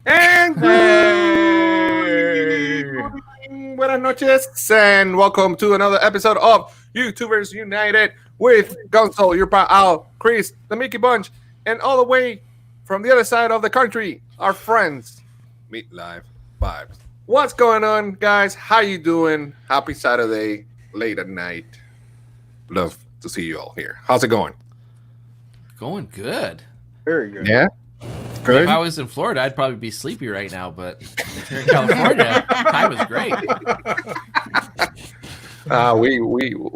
And buenas noches, and welcome to another episode of YouTubers United with Gonzo, your pal Al, Chris, the Mickey Bunch, and all the way from the other side of the country, our friends, Meet Live Vibes. What's going on, guys? How you doing? Happy Saturday, late at night. Love to see you all here. How's it going? Going good. Very good. Yeah? Good? If I was in Florida, I'd probably be sleepy right now, but here in California, time is great.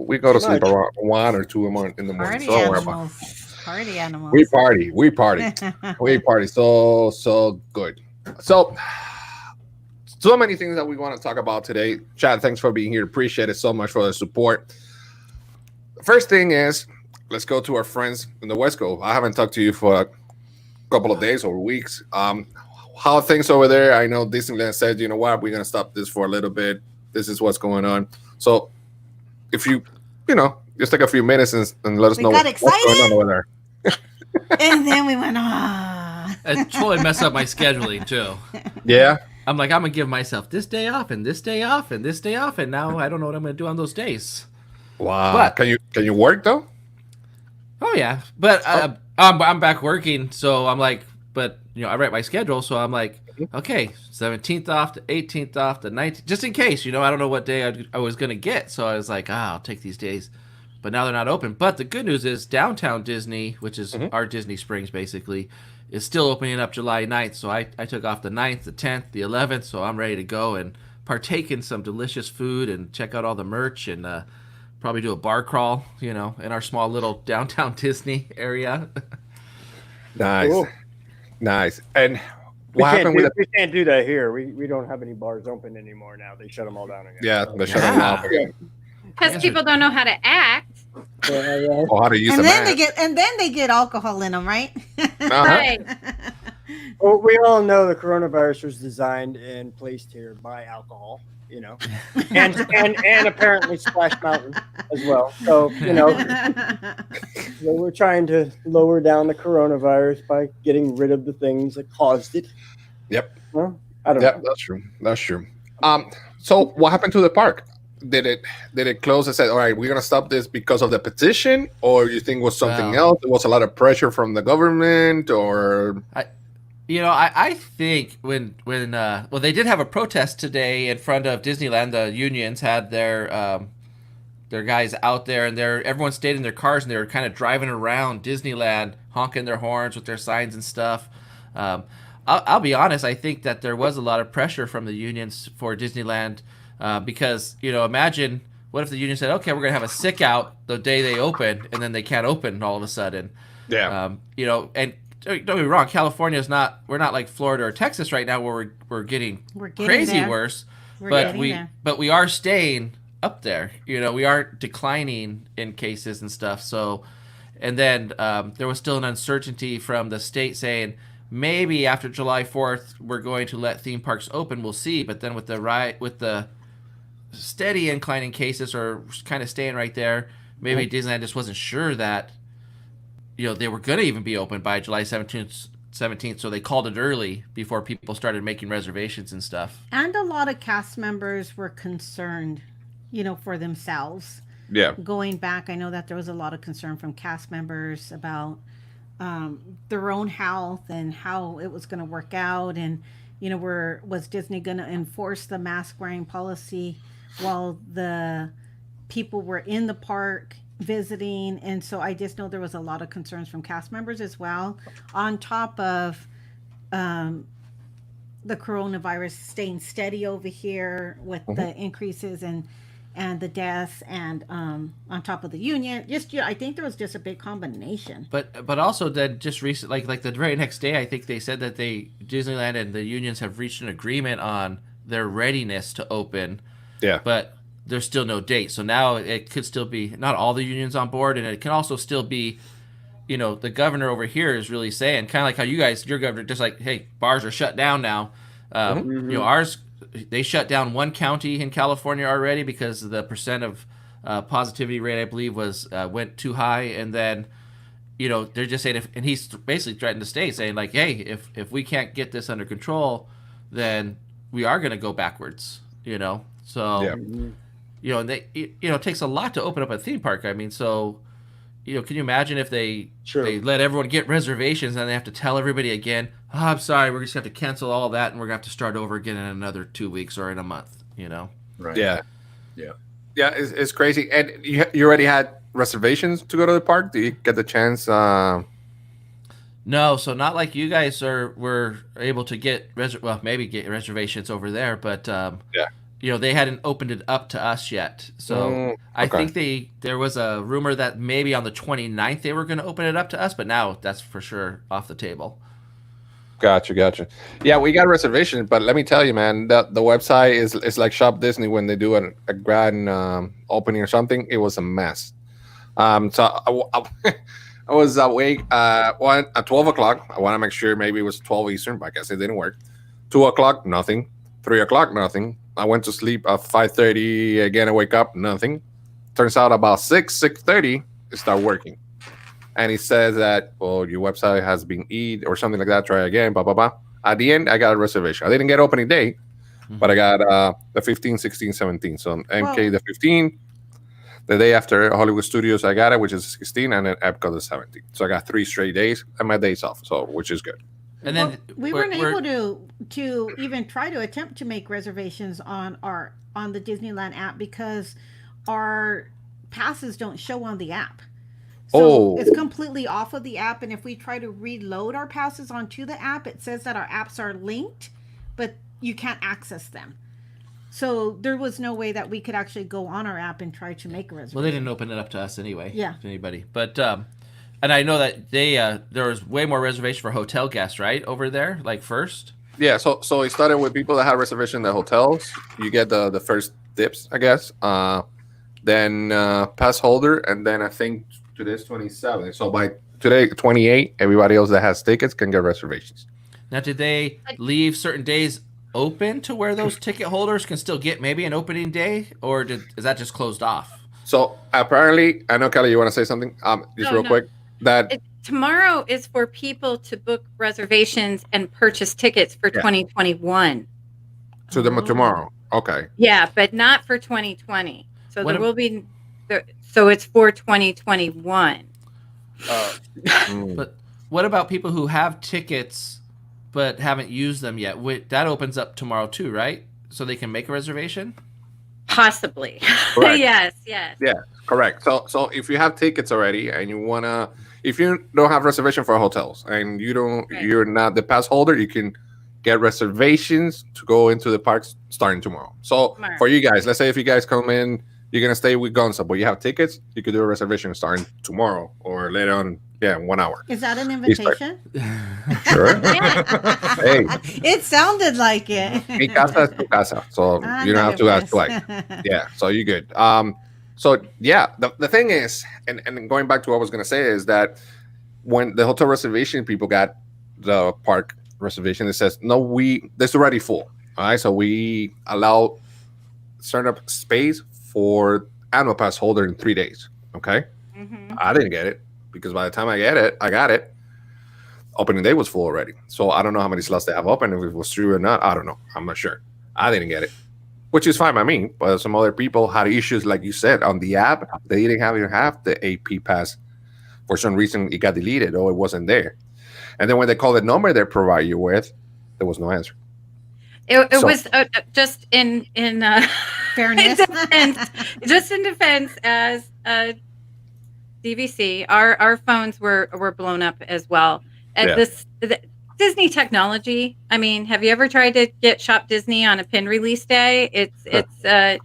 We go to sleep around 1 or 2 in the morning. Party So don't worry about it. animals. Party animals. We party. We party. So good. So many things that we want to talk about today. Chad, thanks for being here. Appreciate it so much for the support. The first thing is, let's go to our friends in the West Coast. I haven't talked to you for a couple of days or weeks. How are things over there? I know Disneyland said, you know what, we're going to stop this for a little bit. This is what's going on. So if you just take a few minutes and let us know what's going on over there. And then we went, ah. It totally messed up my scheduling, too. Yeah? I'm like, I'm going to give myself this day off and this day off and this day off, and now I don't know what I'm going to do on those days. Wow. But, can you work, though? Oh, yeah. But I'm back working, so I'm like, but, I write my schedule, so I'm like, okay, 17th off, the 18th off, the 19th, just in case, I don't know what day I was going to get. So I was like, I'll take these days. But now they're not open. But the good news is downtown Disney, which is our Disney Springs, basically, is still opening up July 9th. So I took off the 9th, the 10th, the 11th, so I'm ready to go and partake in some delicious food and check out all the merch and probably do a bar crawl, in our small little downtown Disney area. Nice. Cool. Nice. And what happened with we can't do that here. We don't have any bars open anymore now. They shut them all down again. Yeah, they shut them off again. Because people don't know how to act. Or how to use And a then mask. they get alcohol in them, right? Right. Well, we all know the coronavirus was designed and placed here by alcohol, and apparently Splash Mountain as well. So, we're trying to lower down the coronavirus by getting rid of the things that caused it. Yep. Well, I don't Yep, know. that's true. So what happened to the park? Did it close and said, all right, we're gonna stop this because of the petition, or you think it was something else? It was a lot of pressure from the government, or I think when they did have a protest today in front of Disneyland. The unions had their guys out there, and everyone stayed in their cars, and they were kind of driving around Disneyland, honking their horns with their signs and stuff. I'll be honest, I think that there was a lot of pressure from the unions for Disneyland because imagine what if the union said, okay, we're gonna have a sick out the day they open, and then they can't open all of a sudden. yeah, And don't get me wrong, California's we're not like Florida or Texas right now where we're getting crazy there. worse. We're But getting there. we are staying up there. We aren't declining in cases and stuff. So, and then there was still an uncertainty from the state saying maybe after July 4th we're going to let theme parks open. We'll see. But then with the steady incline in cases, or kind of staying right there, maybe Disneyland just wasn't sure that they were going to even be open by July 17th, so they called it early before people started making reservations and stuff. And a lot of cast members were concerned, for themselves. yeah. Going back, I know that there was a lot of concern from cast members about their own health and how it was going to work out. And, was Disney going to enforce the mask wearing policy while the people were in the park visiting? And so I just know there was a lot of concerns from cast members as well, on top of the coronavirus staying steady over here with the increases and the deaths, and on top of the union. I think there was just a big combination. But also then just recent, like the very next day, I think they said that Disneyland and the unions have reached an agreement on their readiness to open. Yeah. But there's still no date. So now it could still be not all the unions on board, and it can also still be, the governor over here is really saying, kind of like how your governor, just like, hey, bars are shut down now. Ours, they shut down one county in California already because the percent of positivity rate, I believe, went too high. And then, they're just saying and he's basically threatened the state, saying like, hey, if we can't get this under control, then we are going to go backwards. So and they it takes a lot to open up a theme park. I mean, so can you imagine if they let everyone get reservations and they have to tell everybody again, oh, I'm sorry, we're just going to have to cancel all that and we're going to have to start over again in another 2 weeks or in a month. Right. Yeah. It's crazy. And you already had reservations to go to the park? Do you get the chance? No, so not like you guys were able to get maybe get reservations over there, but they hadn't opened it up to us yet. So I think there was a rumor that maybe on the 29th they were going to open it up to us, but now that's for sure off the table. Gotcha. Yeah, we got reservations, but let me tell you, man, the website is like Shop Disney when they do a grand opening or something. It was a mess. So I was awake at 12 o'clock. I want to make sure maybe it was 12 Eastern, but I guess it didn't work. 2 o'clock, nothing. 3 o'clock, nothing. I went to sleep at 5:30. Again, I wake up, nothing. Turns out about 6:30, it started working. And it says that, well, your website has been eaten or something like that. Try again, blah, blah, blah. At the end, I got a reservation. I didn't get opening day, but I got the 15, 16, 17. So MK the 15. The day after Hollywood Studios, I got it, which is 16, and then Epcot the 17. So I got 3 straight days and my days off, so which is good. And then we weren't able to even try to attempt to make reservations on the Disneyland app because our passes don't show on the app. So it's completely off of the app, and if we try to reload our passes onto the app, it says that our apps are linked, but you can't access them. So there was no way that we could actually go on our app and try to make a reservation. Well, they didn't open it up to us anyway. Yeah. To anybody. But and I know that there was way more reservation for hotel guests, right, over there, like first. Yeah. So it started with people that had reservation in the hotels. You get the first dips, I guess. Then pass holder, and then I think today's 27. So by today 28, everybody else that has tickets can get reservations. Now, did they leave certain days open to where those ticket holders can still get maybe an opening day, or is that just closed off? So apparently, I know, Kelly, you want to say something? Real quick. Tomorrow is for people to book reservations and purchase tickets for 2021. So tomorrow, okay. Yeah, but not for 2020. So there will be. So it's for 2021. But what about people who have tickets but haven't used them yet? That opens up tomorrow too, right? So they can make a reservation? Possibly. Yes. Yeah, correct. So if you have tickets already and you if you don't have reservation for hotels and you're not the pass holder, you can get reservations to go into the parks starting tomorrow. So for you guys, let's say if you guys come in, you're going to stay with Gonzo, but you have tickets, you could do a reservation starting tomorrow or later on, 1 hour. Is that an invitation? Sure. Hey. It sounded like it. Mi casa es tu casa, so you don't have to ask twice. Yeah, so you're good. The thing is, and going back to what I was going to say is that when the hotel reservation people got the park reservation, it says, no, this already full. All right, so we allow certain up space for annual pass holder in 3 days. Okay. Mm-hmm. I didn't get it because by the time I got it, opening day was full already. So I don't know how many slots they have open. If it was true or not, I don't know. I'm not sure. I didn't get it, which is fine by me. But some other people had issues, like you said, on the app. They didn't even have the AP pass. For some reason, it got deleted or it wasn't there. And then when they called the number they provide you with, there was no answer. It was just in fairness, just in defense, as DVC, our phones were blown up as well. The Disney technology. I mean, have you ever tried to get Shop Disney on a pin release day? It's a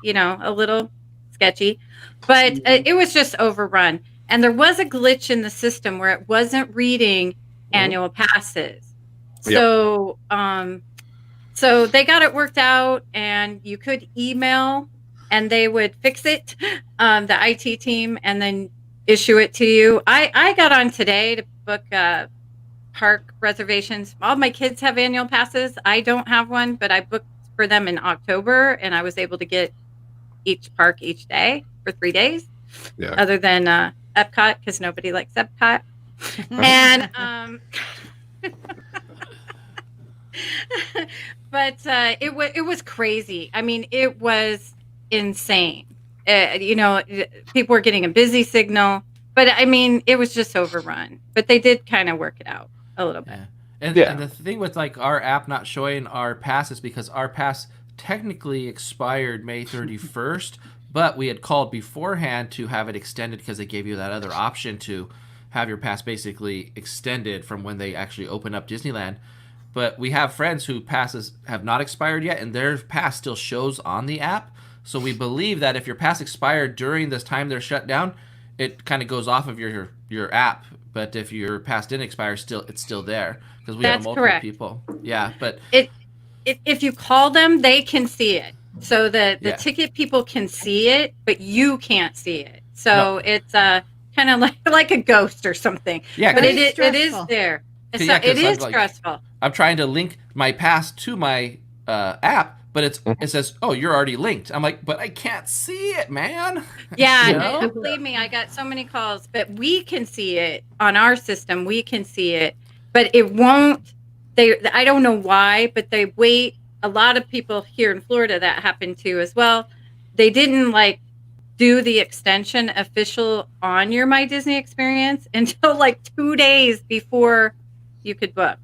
little sketchy, but it was just overrun, and there was a glitch in the system where it wasn't reading annual passes. So so they got it worked out, and you could email and they would fix it, the IT team, and then issue it to you. I got on today to book park reservations. All my kids have annual passes. I don't have one, but I booked for them in October, and I was able to get each park each day for 3 days, other than Epcot, because nobody likes Epcot. And but it was crazy. I mean, it was insane. People were getting a busy signal, but I mean, it was just overrun. But they did kind of work it out a little bit. Yeah. And the thing with like our app not showing our pass is because our pass technically expired May 31st, but we had called beforehand to have it extended because they gave you that other option to have your pass basically extended from when they actually open up Disneyland. But we have friends who passes have not expired yet, and their pass still shows on the app. So we believe that if your pass expired during this time they're shut down, it kind of goes off of your app. But if your pass didn't expire, it's still there because we have multiple people. Yeah, but if you call them, they can see it. So the ticket people can see it, but you can't see it. So it's kind of like a ghost or something. Yeah, but it is there. So it is stressful. I'm trying to link my pass to my app, but it says, "Oh, you're already linked." I'm like, "But I can't see it, man." Yeah, believe me, I got so many calls, but we can see it on our system. We can see it, but it won't. I don't know why, but they wait. A lot of people here in Florida that happened to as well. They didn't do the extension official on your My Disney experience until 2 days before you could book.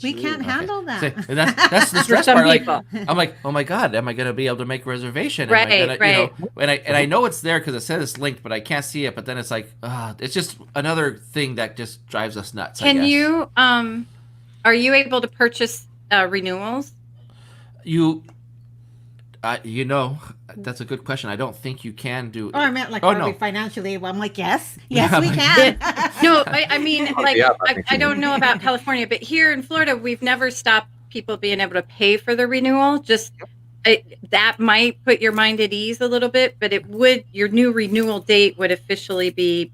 We can't handle that. That's the stress part. I'm like, oh my God, am I going to be able to make a reservation? Right. And I know it's there because it says it's linked, but I can't see it. But then it's like, it's just another thing that just drives us nuts. Can you? Are you able to purchase renewals? That's a good question. I don't think you can do. Oh, I meant are we financially able? I'm like, yes, we can. No, I mean, I don't know about California, but here in Florida, we've never stopped people being able to pay for the renewal. Just that might put your mind at ease a little bit, but your new renewal date would officially be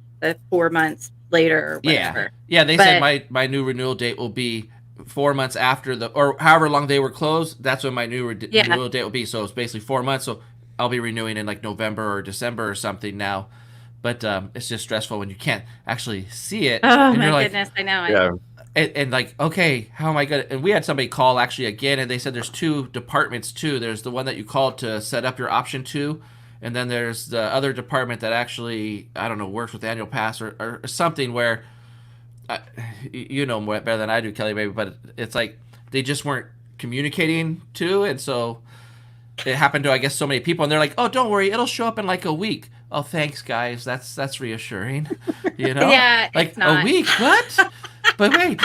4 months later or whatever. Yeah. They said my new renewal date will be 4 months after or however long they were closed. That's when my new renewal date will be. So it's basically 4 months. So I'll be renewing in November or December or something now. But it's just stressful when you can't actually see it. Oh, my goodness. I know. Yeah. And okay, how am I going to... And we had somebody call actually again, and they said there's two departments too. There's the one that you called to set up your option 2, and then there's the other department that actually, I don't know, works with annual pass or something where... you know better than I do, Kelly, baby, but it's like they just weren't communicating too, and so it happened to, I guess, so many people, and they're like, "Oh, don't worry, it'll show up in a week." Oh, thanks, guys. That's reassuring. Yeah, it's not. A week? What? But wait,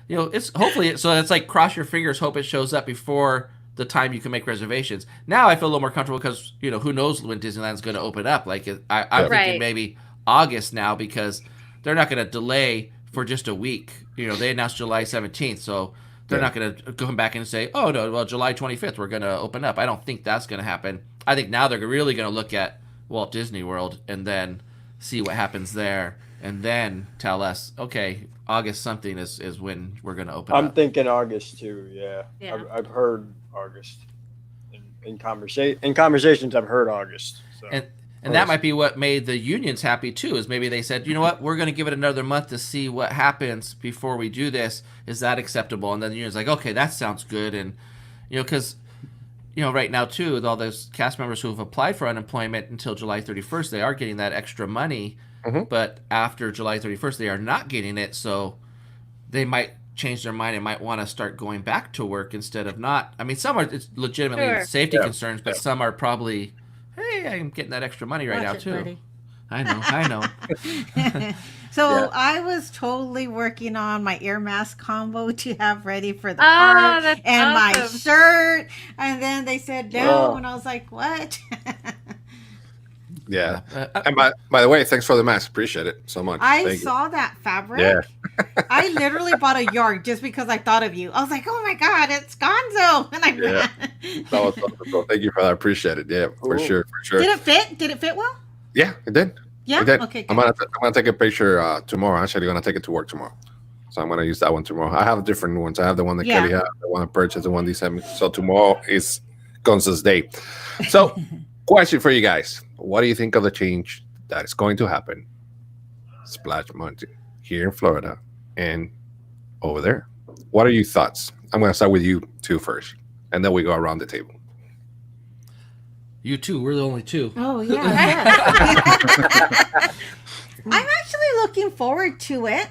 it's hopefully so. It's like cross your fingers, hope it shows up before the time you can make reservations. Now I feel a little more comfortable because who knows when Disneyland's going to open up? I'm thinking maybe August now because they're not going to delay for just a week. They announced July 17th, so they're not going to go back and say, "Oh no, well July 25th we're going to open up." I don't think that's going to happen. I think now they're really going to look at Walt Disney World and then see what happens there, and then tell us, okay, August something is when we're going to open up. I'm thinking August too. Yeah. I've heard August in conversations. I've heard August. So. And that might be what made the unions happy too, is maybe they said, you know what, we're going to give it another month to see what happens before we do this. Is that acceptable? And then the union's like, okay, that sounds good. And, because, right now too, with all those cast members who have applied for unemployment until July 31st, they are getting that extra money. Mm-hmm. But after July 31st, they are not getting it. So they might change their mind and might want to start going back to work instead of not. I mean, some are legitimately safety concerns, but some are probably... Hey, I'm getting that extra money right now too. Buddy. I know. So I was totally working on my ear mask combo to have ready for the park and my shirt, and then they said no, and I was like, "What?" Yeah. And by the way, thanks for the mask. Appreciate it so much. I saw that fabric. Yeah. I literally bought a yard just because I thought of you. I was like, "Oh my God, it's Gonzo!" And I ran. That was wonderful. Thank you for that. I appreciate it. Yeah, for sure. Did it fit? Did it fit well? Yeah, it did. Yeah. It did. Okay. Good. I'm gonna take a picture tomorrow. I'm actually gonna take it to work tomorrow. So I'm gonna use that one tomorrow. I have different ones. I have the one that Kelly had, the one I purchased, the one they sent me. So tomorrow is GONZO'S day. So, question for you guys: what do you think of the change that is going to happen? Splash Mountain. here in Florida and over there. What are your thoughts? I'm going to start with you two first, and then we go around the table. You two, we're the only two. Oh yeah. I'm actually looking forward to it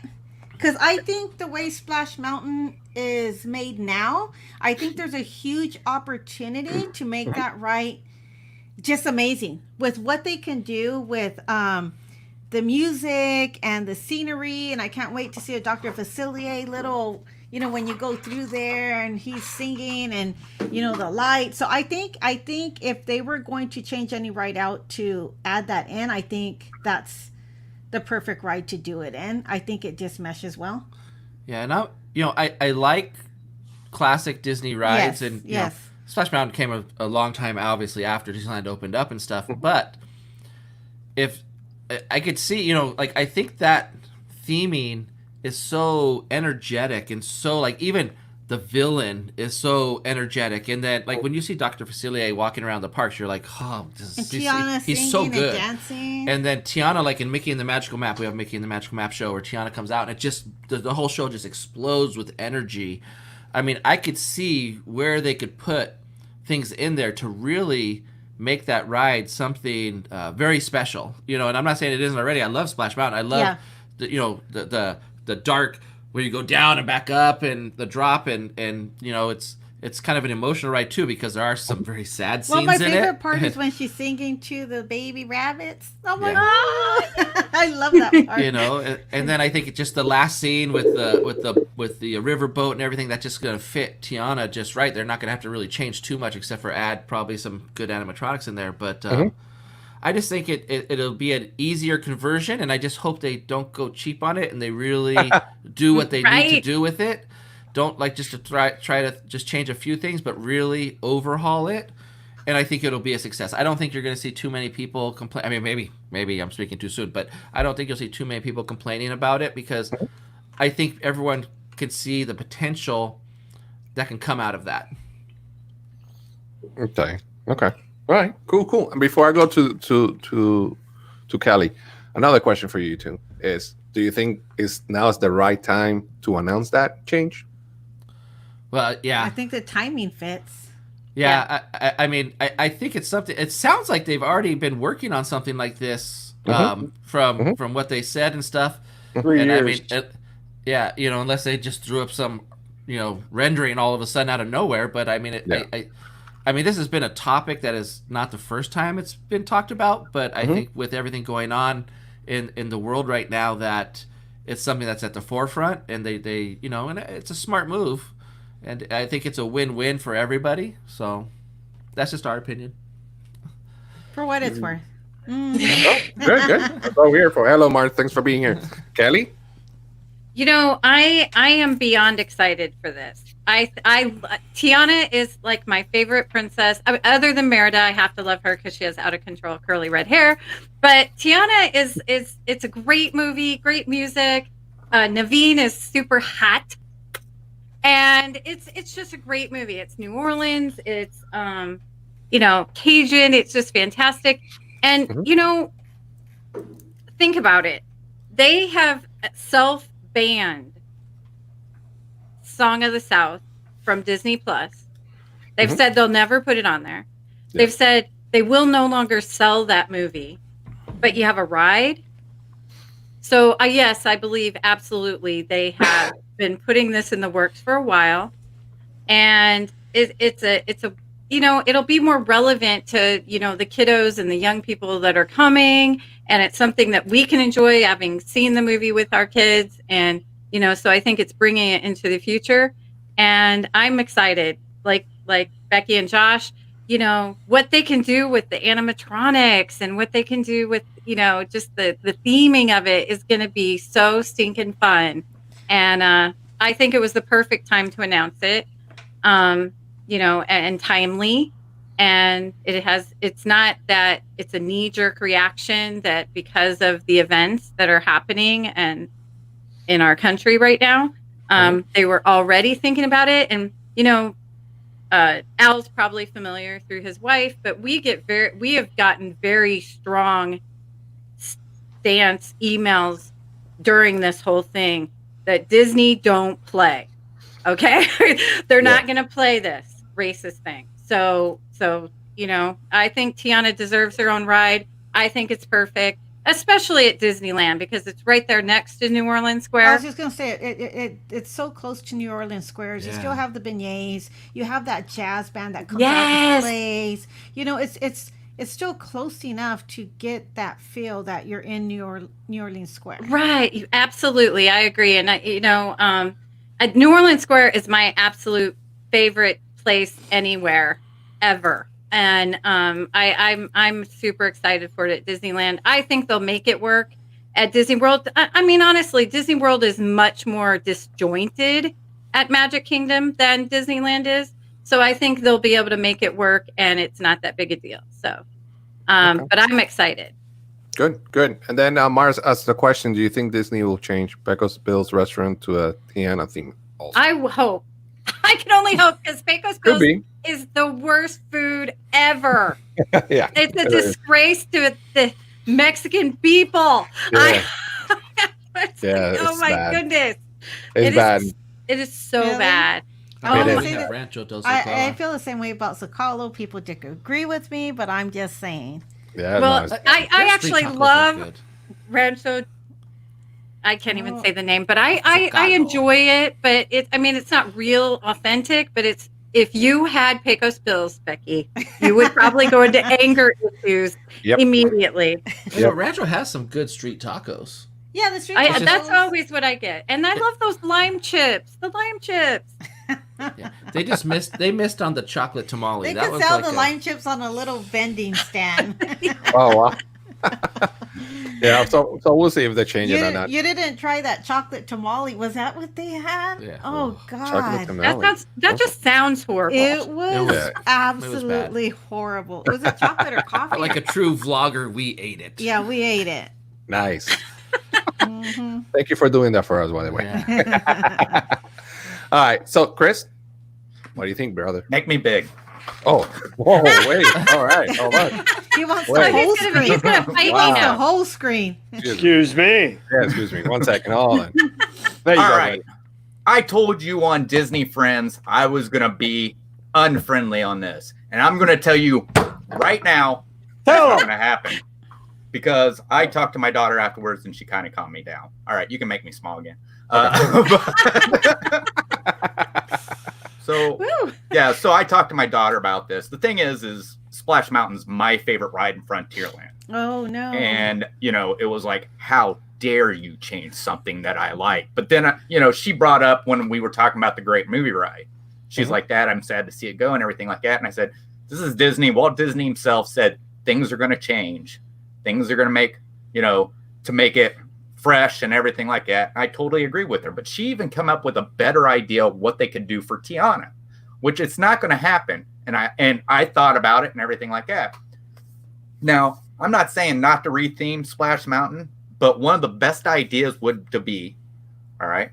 because I think the way Splash Mountain is made now, I think there's a huge opportunity to make that ride just amazing with what they can do with the music and the scenery. And I can't wait to see a Dr. Facilier little, when you go through there and he's singing and, the light. So I think if they were going to change any ride out to add that in, I think that's the perfect ride to do it in. I think it just meshes well. Yeah. And I like classic Disney rides. Yes, and, yes. Splash Mountain came a long time, obviously, after Disneyland opened up and stuff. But if I could see, I think that theming is so energetic and so, even the villain is so energetic. And then, when you see Dr. Facilier walking around the parks, you're like, oh, he's so good. And dancing. And then Tiana, in Mickey and the Magical Map, we have Mickey and the Magical Map show where Tiana comes out and it just, the whole show just explodes with energy. I mean, I could see where they could put things in there to really make that ride something very special. And I'm not saying it isn't already. I love Splash Mountain. I love the dark where you go down and back up and the drop and it's kind of an emotional ride too because there are some very sad scenes in it. Well, my favorite part is when she's singing to the baby rabbits. Oh my god, I love that part. And then I think it's just the last scene with the riverboat and everything that's just gonna fit Tiana just right. They're not gonna have to really change too much except for add probably some good animatronics in there. But I just think it'll be an easier conversion, and I just hope they don't go cheap on it and they really do what they need to do with it. Don't just to try to just change a few things, but really overhaul it. And I think it'll be a success. I don't think you're going to see too many people complain. I mean, maybe I'm speaking too soon, but I don't think you'll see too many people complaining about it because I think everyone can see the potential that can come out of that. Okay. All right. Cool. And before I go to Kelly, another question for you two is: do you think now is the right time to announce that change? Well, yeah. I think the timing fits. Yeah. I mean, I think it's something. It sounds like they've already been working on something like this from what they said and stuff. 3 years. I mean, unless they just threw up some, rendering all of a sudden out of nowhere. But I mean, I mean, this has been a topic that is not the first time it's been talked about. But I think with everything going on in the world right now, that it's something that's at the forefront, and they and it's a smart move. And I think it's a win-win for everybody. So that's just our opinion. For what it's worth. Oh, good. That's all we're here for. Hello, Mark. Thanks for being here. Kelly? I am beyond excited for this. Tiana is my favorite princess. Other than Merida, I have to love her because she has out of control curly red hair. But Tiana it's a great movie, great music. Naveen is super hot. And it's just a great movie. It's New Orleans. It's Cajun. It's just fantastic. And think about it. They have self-banned Song of the South from Disney Plus. They've said they'll never put it on there. Yeah. They've said they will no longer sell that movie. But you have a ride. So yes, I believe absolutely they have been putting this in the works for a while, and it's a it'll be more relevant to the kiddos and the young people that are coming, and it's something that we can enjoy having seen the movie with our kids, and so I think it's bringing it into the future, and I'm excited like Becky and Josh, what they can do with the animatronics and what they can do with just the theming of it is going to be so stinking fun. And I think it was the perfect time to announce it, and timely. And it's not that it's a knee-jerk reaction that because of the events that are happening and in our country right now, they were already thinking about it. And, Al's probably familiar through his wife, but we have gotten very strong stance emails during this whole thing that Disney don't play. Okay, they're not going to play this racist thing. So I think Tiana deserves her own ride. I think it's perfect, especially at Disneyland because it's right there next to New Orleans Square. I was just gonna say it's so close to New Orleans Square. You still have the beignets. You have that jazz band that comes out and plays. It's still close enough to get that feel that you're in New Orleans Square. Right, absolutely, I agree. And New Orleans Square is my absolute favorite place anywhere ever. And I'm super excited for it at Disneyland. I think they'll make it work at Disney World. I mean, honestly, Disney World is much more disjointed at Magic Kingdom than Disneyland is. So I think they'll be able to make it work, and it's not that big a deal. So, but I'm excited. Good. And then Mars asked the question: do you think Disney will change Pecos Bill's restaurant to a Tiana theme? Also? I hope. I can only hope because Pecos Bill's is the worst food ever. Yeah, it's a disgrace to the Mexican people. Yeah. Oh my goodness, it's bad. It is so bad. I feel the same way about Zocalo. People disagree with me, but I'm just saying. Yeah, well, I actually love Rancho. I can't even say the name, but I enjoy it. But it's not real authentic. But it's if you had Pecos Bills, Becky, you would probably go into anger issues immediately. Rancho has some good street tacos. Yeah, the street tacos. That's always what I get, and I love those lime chips. The lime chips. Yeah, they missed on the chocolate tamale. They could sell the lime chips on a little vending stand. Oh wow. Yeah, so we'll see if they change it or not. You didn't try that chocolate tamale. Was that what they had? Yeah. Oh God. That just sounds horrible. It was absolutely horrible. Was it chocolate or coffee? Like a true vlogger, we ate it. Yeah, we ate it. Nice. Thank you for doing that for us, by the way. Yeah. All right, so Chris, what do you think, brother? Make me big. Oh, whoa, wait. All right, hold on. He wants the whole screen. He's gonna fight me now. The whole screen. Excuse me. Yeah, excuse me. 1 second. Hold on. There you All go. right. I told you on Disney Friends I was going to be unfriendly on this. And I'm going to tell you right now that's not going to happen. Because I talked to my daughter afterwards and she kind of calmed me down. All right, you can make me small again. So I talked to my daughter about this. The thing is Splash Mountain's my favorite ride in Frontierland. Oh no. And it was like, how dare you change something that I like? But then she brought up when we were talking about the Great Movie Ride. She's like, Dad, I'm sad to see it go and everything like that. And I said, this is Disney. Walt Disney himself said things are going to change. Things are going to make, to make it fresh and everything like that. I totally agree with her. But she even come up with a better idea of what they could do for Tiana, which it's not going to happen. And I thought about it and everything like that. Now, I'm not saying not to retheme Splash Mountain, but one of the best ideas would to be, all right,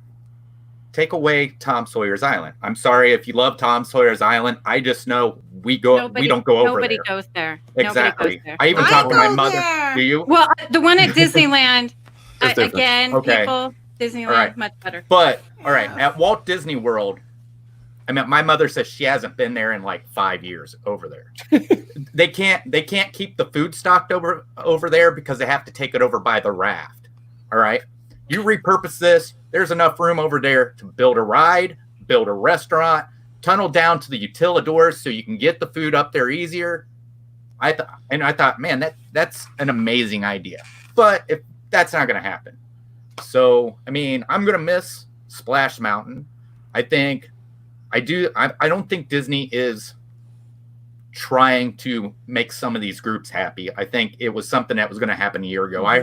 take away Tom Sawyer's Island. I'm sorry if you love Tom Sawyer's Island. I just know we don't go over there. Nobody goes there. Exactly. Nobody goes there. I even talked to my mother. Do you? Well, the one at Disneyland, again, okay. people, Disneyland, right. Much better. But, all right, at Walt Disney World, my mother says she hasn't been there in like 5 years over there. They can't keep the food stocked over there because they have to take it over by the raft. All right. You repurpose this. There's enough room over there to build a ride, build a restaurant, tunnel down to the utilidors so you can get the food up there easier. I thought, man, that's an amazing idea. But if that's not going to happen. So, I'm going to miss Splash Mountain. I don't think Disney is trying to make some of these groups happy. I think it was something that was going to happen a year ago. I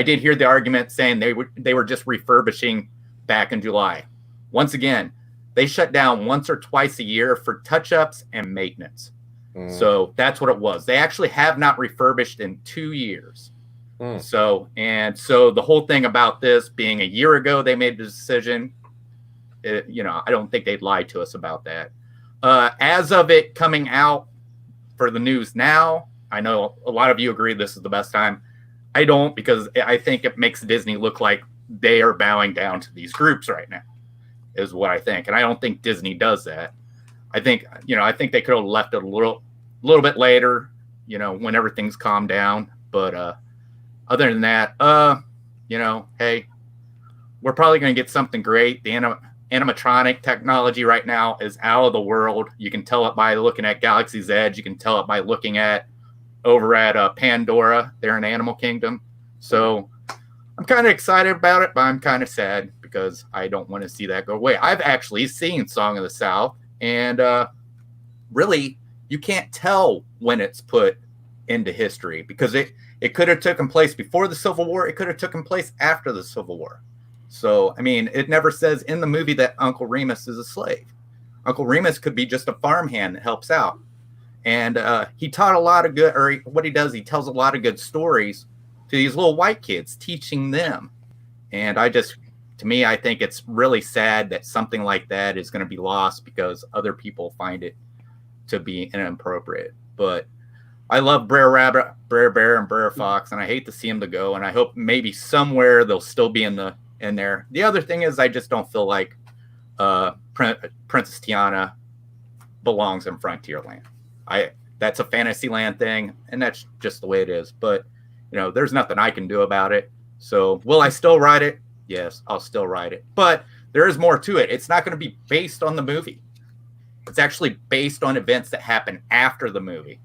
did hear the argument saying they were just refurbishing back in July. Once again, they shut down once or twice a year for touch-ups and maintenance. So that's what it was. They actually have not refurbished in 2 years. So the whole thing about this being a year ago, they made the decision. I don't think they'd lie to us about that. As of it coming out for the news now, I know a lot of you agree this is the best time. I don't, because I think it makes Disney look like they are bowing down to these groups right now, is what I think. And I don't think Disney does that. I think they could have left it a little bit later, when everything's calmed down. But other than that, hey, we're probably going to get something great. The animatronic technology right now is out of the world. You can tell it by looking at Galaxy's Edge. You can tell it by looking at over at Pandora there in Animal Kingdom. So I'm kind of excited about it, but I'm kind of sad because I don't want to see that go away. I've actually seen Song of the South, and really, you can't tell when it's put into history because it could have taken place before the Civil War. It could have taken place after the Civil War. So, I mean, it never says in the movie that Uncle Remus is a slave. Uncle Remus could be just a farmhand that helps out. And he taught a lot of good, or what he does, he tells a lot of good stories to these little white kids, teaching them. And I think it's really sad that something like that is going to be lost because other people find it to be inappropriate. But I love Brer Rabbit, Brer Bear, and Brer Fox, and I hate to see them to go. And I hope maybe somewhere they'll still be in there. The other thing is I just don't feel like Princess Tiana belongs in Frontierland. That's a Fantasyland thing, and that's just the way it is. But there's nothing I can do about it. So will I still ride it? Yes, I'll still ride it. But there is more to it. It's not going to be based on the movie. It's actually based on events that happen after the movie.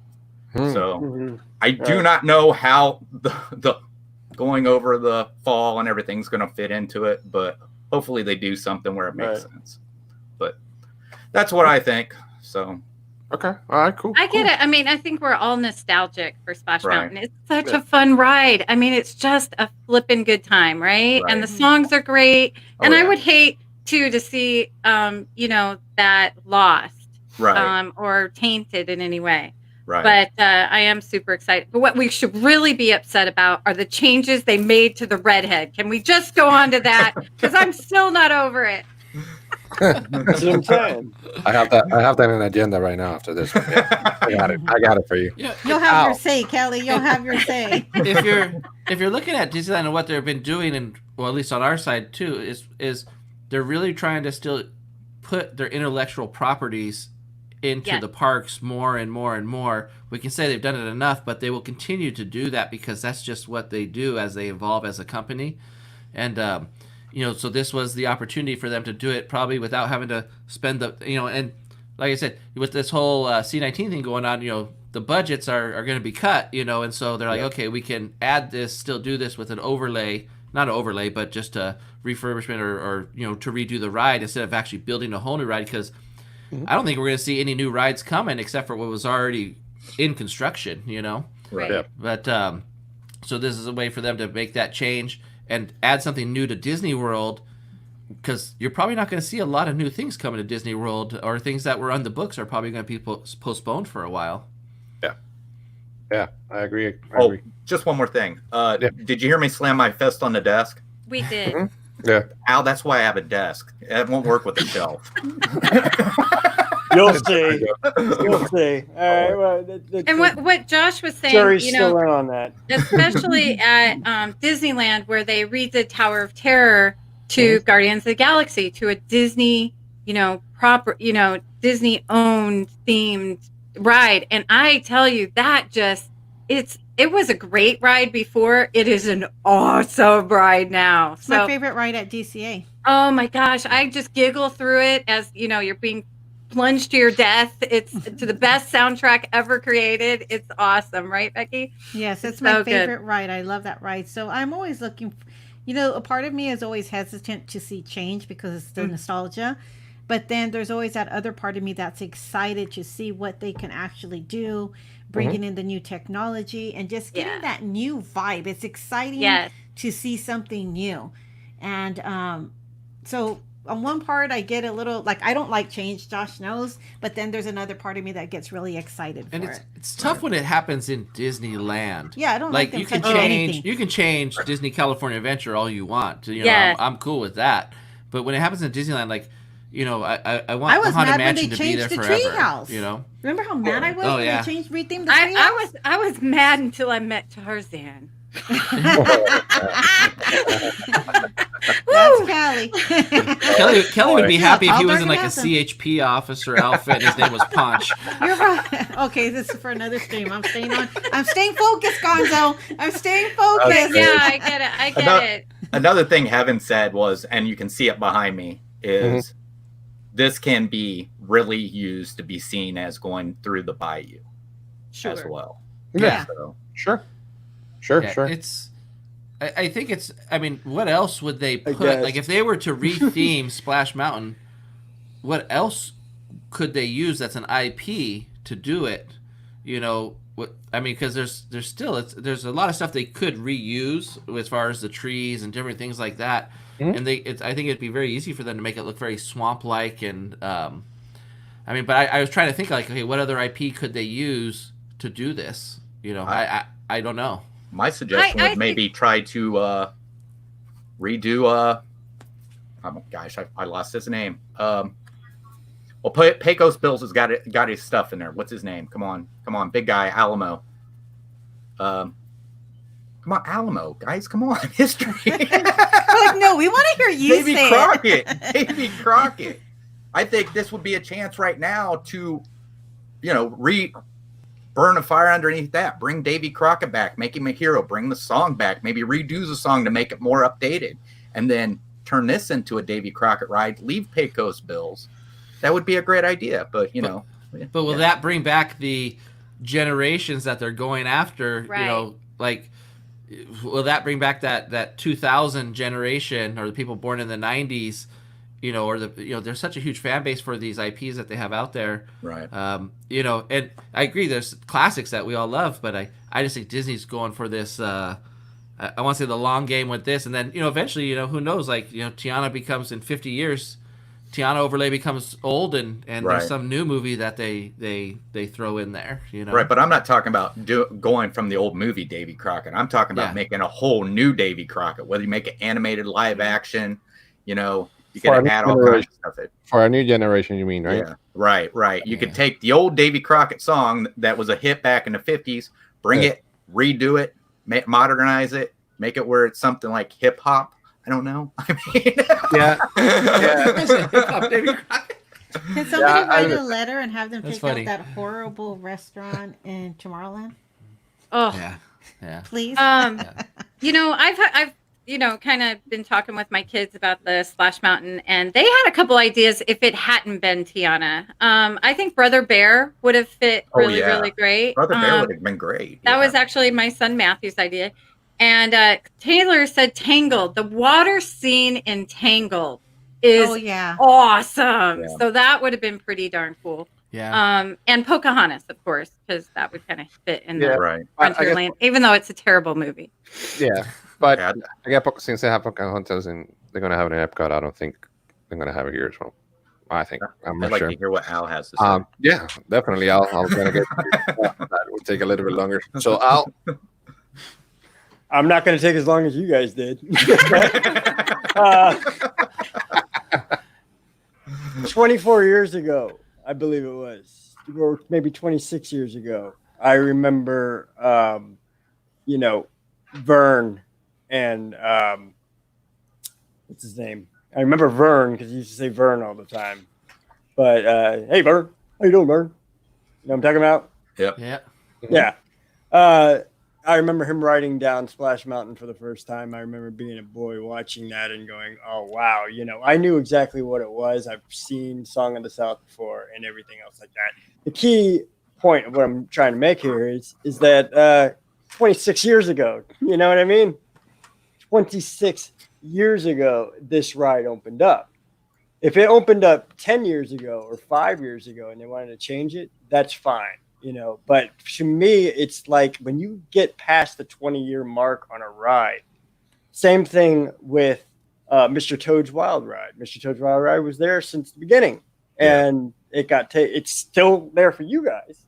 So I do not know how the going over the fall and everything's going to fit into it, but hopefully they do something where it makes sense. But that's what I think. So okay, all right, cool. I get it. I mean, I think we're all nostalgic for Splash Mountain. It's such a fun ride. I mean, it's just a flipping good time, right? And the songs are great. And I would hate to see that lost, or tainted in any way. Right. But I am super excited. But what we should really be upset about are the changes they made to the redhead. Can we just go on to that? Because I'm still not over it. That's what I'm saying. I have that in an agenda right now after this one. Yeah. I got it for you. Yeah, you'll have your say, Kelly. You'll have your say. If you're looking at Disneyland and what they've been doing, and well, at least on our side too, is they're really trying to still put their intellectual properties into the parks more and more and more. We can say they've done it enough, but they will continue to do that because that's just what they do as they evolve as a company. And so this was the opportunity for them to do it probably without having to spend the and like I said, with this whole C-19 thing going on, the budgets are going to be cut, and so they're like, okay, we can add this, still do this with an overlay, not an overlay, but just a refurbishment or to redo the ride instead of actually building a whole new ride, because I don't think we're going to see any new rides coming except for what was already in construction, Right. Yeah. But so this is a way for them to make that change and add something new to Disney World, because you're probably not going to see a lot of new things coming to Disney World, or things that were on the books are probably going to be postponed for a while. Yeah, I agree. Just one more thing. Did you hear me slam my fist on the desk? We did. Yeah. Al, that's why I have a desk. It won't work with a shelf. You'll see. You'll see. All right. Well, And what Josh was saying, jury's still in on that. especially at Disneyland, where they redid Tower of Terror to Guardians of the Galaxy, to a Disney, proper, Disney owned themed ride. And I tell you, that it was a great ride before. It is an awesome ride now. It's my favorite ride at DCA. Oh my gosh, I just giggle through it as you're being plunged to your death. It's to the best soundtrack ever created. It's awesome, right, Becky? Yes, it's my favorite ride. I love that ride. So I'm always looking, a part of me is always hesitant to see change because it's the nostalgia. But then there's always that other part of me that's excited to see what they can actually do, bringing in the new technology and just getting that new vibe. It's exciting to see something new. And so on one part, I get a little, I don't like change, Josh knows, but then there's another part of me that gets really excited for it. It's tough when it happens in Disneyland. Yeah, I don't like them you can touching change anything. You can change Disney California Adventure all you want. I'm cool with that. But when it happens in Disneyland, I want the Haunted Mansion to be there forever. Remember how mad I was when they rethemed the treehouse? I was mad until I met Tarzan. That's Callie. Kelly would be happy if he was in like a Awesome. CHP officer outfit and his name was Punch. You're right. Okay, this is for another stream. I'm staying focused, Gonzo. I'm staying focused. Yeah, I get it. I get it. Another thing Heaven said was, and you can see it behind me, is this can be really used to be seen as going through the bayou as well. Yeah. So, Sure. It's. I think it's. I mean, what else would they put? Like, if they were to retheme Splash Mountain, what else could they use that's an IP to do it? You know, what I mean, because there's there's a lot of stuff they could reuse as far as the trees and different things like that. And I think it'd be very easy for them to make it look very swamp-like. And I mean, but I was trying to think like, okay, what other IP could they use to do this? You know, I don't know. my suggestion would maybe try to redo. Oh gosh, I lost his name. Well, Pecos Bills has got his stuff in there. What's his name? Come on, big guy, Alamo. Come on, Alamo, guys, come on, history. Like, no, we want to hear you Davy say Crockett. it. Davy Crockett. I think this would be a chance right now to, burn a fire underneath that. Bring Davy Crockett back. Make him a hero. Bring the song back. Maybe redo the song to make it more updated. And then turn this into a Davy Crockett ride. Leave Pecos Bills. That would be a great idea. But But will that bring back the generations that they're going after? Right. You know, like, will that bring back that 2000 generation or the people born in the 90s? You know, or there's such a huge fan base for these IPs that they have out there. Right. And I agree. There's classics that we all love, but I just think Disney's going for this. I want to say the long game with this, and then eventually, who knows? Like Tiana becomes in 50 years. Tiana Overlay becomes old, and Right. there's some new movie that they throw in there. Right, but I'm not talking about going from the old movie Davy Crockett. I'm talking about making a whole new Davy Crockett. Whether you make it animated, live action, you can add all kinds of stuff. For a new generation, you mean, right? Yeah, right. You could take the old Davy Crockett song that was a hit back in the 50s, bring it, redo it, modernize it, make it where it's something like hip hop. I don't know. I mean, Hip-hop Davy Crockett. Can somebody write a letter and have them That's take funny. out that horrible restaurant in Tomorrowland? Oh, Yeah. Please. I've kind of been talking with my kids about the Splash Mountain, and they had a couple ideas if it hadn't been Tiana. I think Brother Bear would have fit really great. Brother Bear would have been great. That was actually my son Matthew's idea. And Taylor said Tangled. The water scene in Tangled is awesome. Yeah. So that would have been pretty darn cool. Yeah. And Pocahontas, of course, because that would kind of fit in the right. Frontierland, even though it's a terrible movie. Yeah, but I guess since they have Pocahontas and they're going to have it in Epcot, I don't think they're going to have it here as well. I'm I'd not like sure. to hear what Al has to say. Yeah, definitely. I'll gonna get that will take a little bit longer. So I'm not going to take as long as you guys did. 24 years ago, I believe it was, or maybe 26 years ago, I remember, Vern and what's his name? I remember Vern because he used to say Vern all the time. But hey, Vern, how you doing, Vern? You know what I'm talking about? Yep. Yeah. Yeah. I remember him riding down Splash Mountain for the first time. I remember being a boy watching that and going, oh, wow. I knew exactly what it was. I've seen Song of the South before and everything else like that. The key point of what I'm trying to make here is that 26 years ago, you know what I mean? 26 years ago, this ride opened up. If it opened up 10 years ago or 5 years ago and they wanted to change it, that's fine. But to me, it's like when you get past the 20-year mark on a ride, same thing with Mr. Toad's Wild Ride. Mr. Toad's Wild Ride was there since the beginning, and it's still there for you guys,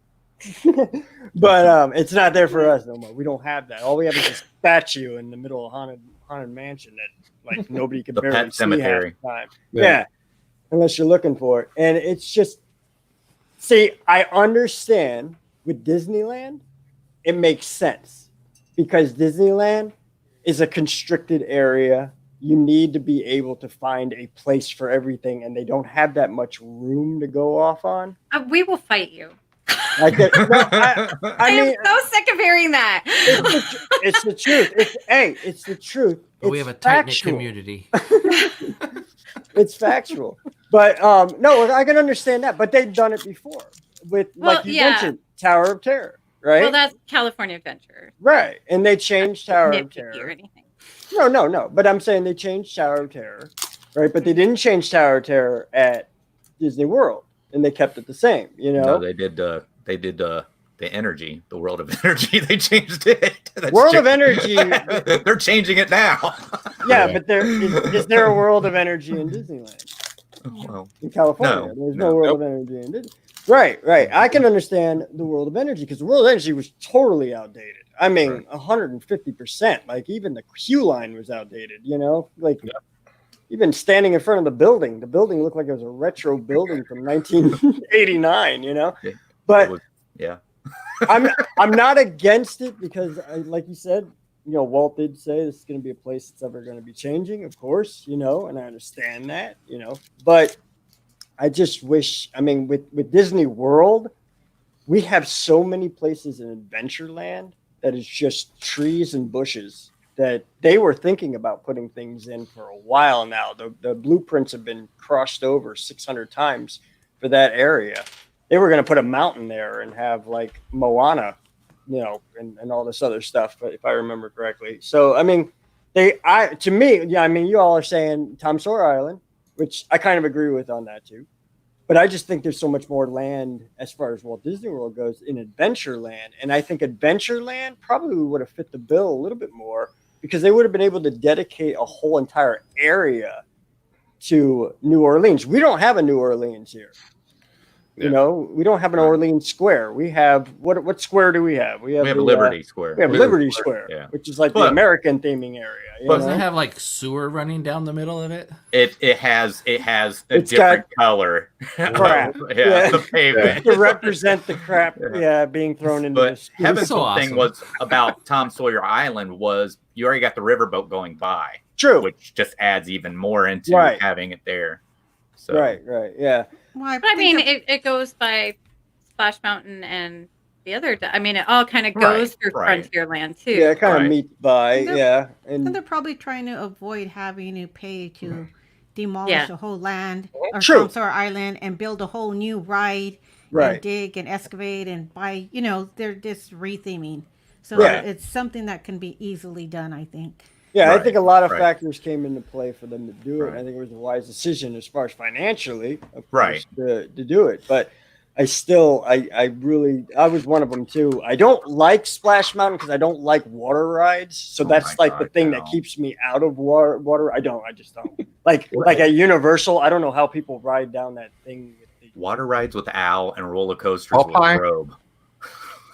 but it's not there for us no more. We don't have that. All we have is a statue in the middle of haunted mansion that like nobody can The barely pet see cemetery. half the time. Yeah, unless you're looking for it, and it's just. See, I understand with Disneyland, it makes sense because Disneyland is a constricted area. You need to be able to find a place for everything, and they don't have that much room to go off on. We will fight you. I mean, am so sick of hearing that. It's the truth. It's the truth. But we have a tight-knit community. It's factual. But no, I can understand that. But they've done it before with, like you mentioned, Tower of Terror, right? Well, that's California Adventure. Right. And they changed Tower of Terror. Or anything. No. But I'm saying they changed Tower of Terror, right? But they didn't change Tower of Terror at Disney World, and they kept it the same. You know, no, they did. The energy, the world of energy. They changed it. World of energy. They're changing it now. Yeah, but is there a world of energy in Disneyland? Well, in California, there's no world of energy in Disney. Right. I can understand the world of energy because the world of energy was totally outdated. I mean, 150%. Like even the queue line was outdated. You know, like even standing in front of the building looked like it was a retro building from 1989. You know, but I'm not against it because, like you said, you know, Walt did say this is going to be a place that's ever going to be changing, of course, you know, and I understand that, you know, but I just wish, I mean, with Disney World, we have so many places in Adventureland that is just trees and bushes that they were thinking about putting things in for a while now. The blueprints have been crossed over 600 times for that area. They were going to put a mountain there and have like Moana, you know, and all this other stuff, but if I remember correctly. So, I mean, to me, I mean, you all are saying Tom Sawyer Island, which I kind of agree with on that too. But I just think there's so much more land as far as Walt Disney World goes in Adventureland. And I think Adventureland probably would have fit the bill a little bit more because they would have been able to dedicate a whole entire area to New Orleans. We don't have a New Orleans here. You know, we don't have an Orleans Square. We have what square do we have? We have Liberty Square. We have Liberty Square, which is like the American theming area. Doesn't it have like sewer running down the middle of it? It has a different color. Crap. The pavement to represent the crap. Being thrown into. But Heaven's so whole awesome. thing was about Tom Sawyer Island was you already got the riverboat going by. True. Which just adds even more into having it there. So. Right. Yeah. Well, I mean, it goes by Splash Mountain and the other. I mean, it all kind of goes through Frontierland too. Yeah, it kind of meets by. And they're probably trying to avoid having to pay to demolish the whole land or Tom Sawyer Island and build a whole new ride. And dig and excavate and buy. You know, they're just retheming. So it's something that can be easily done, I think. Yeah, I think a lot of factors came into play for them to do it. I think it was a wise decision as far as financially, of course, to do it. But I was one of them too. I don't like Splash Mountain because I don't like water rides. So that's like the thing that keeps me out of water. I just don't. Like at Universal, I don't know how people ride down that thing. Water rides with Al and roller coasters with Robe.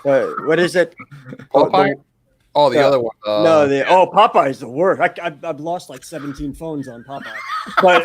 What is it? The other one. Popeye's the worst. I've lost like 17 phones on Popeye. But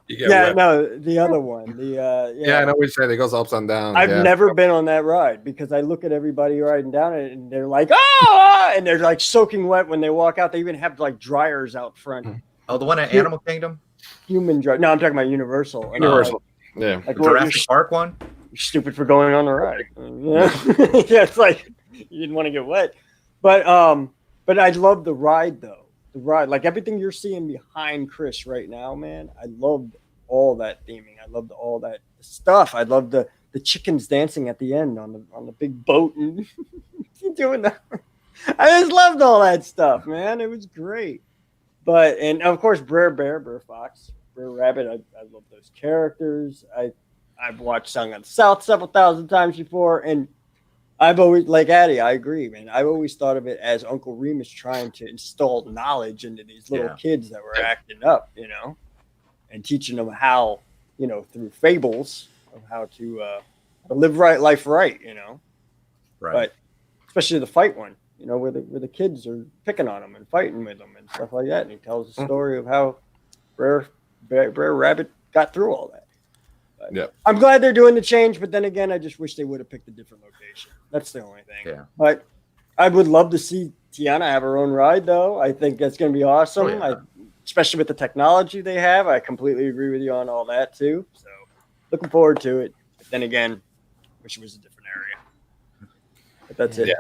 the other one. I know which side it goes ups and downs. I've never been on that ride because I look at everybody riding down it and they're like, and they're like soaking wet when they walk out. They even have like dryers out front. Oh, the one at Animal Kingdom? Human dry. No, I'm talking about Universal. Like the Jurassic Park one? You're stupid for going on the ride. It's like you didn't want to get wet. But I love the ride though. The ride, like everything you're seeing behind Chris right now, man. I loved all that theming. I loved all that stuff. I loved the chickens dancing at the end on the big boat and doing that. I just loved all that stuff, man. It was great. But and of course Brer Bear, Brer Fox, Brer Rabbit. I love those characters. I've watched Song of the South several thousand times before, and I've always, like Addie, I agree, man. I've always thought of it as Uncle Remus trying to install knowledge into these little kids that were acting up, you know, and teaching them how, you know, through fables of how to live life right, you know. Right. But especially the fight one, you know, where the kids are picking on them and fighting with them and stuff like that. And he tells the story of how Brer Rabbit got through all that. I'm glad they're doing the change, but then again, I just wish they would have picked a different location. That's the only thing. Yeah. But I would love to see Tiana have her own ride, though. I think that's going to be awesome. Oh, yeah. Especially with the technology they have. I completely agree with you on all that, too. So, looking forward to it. But then again, wish it was a different area. But that's it. Yeah.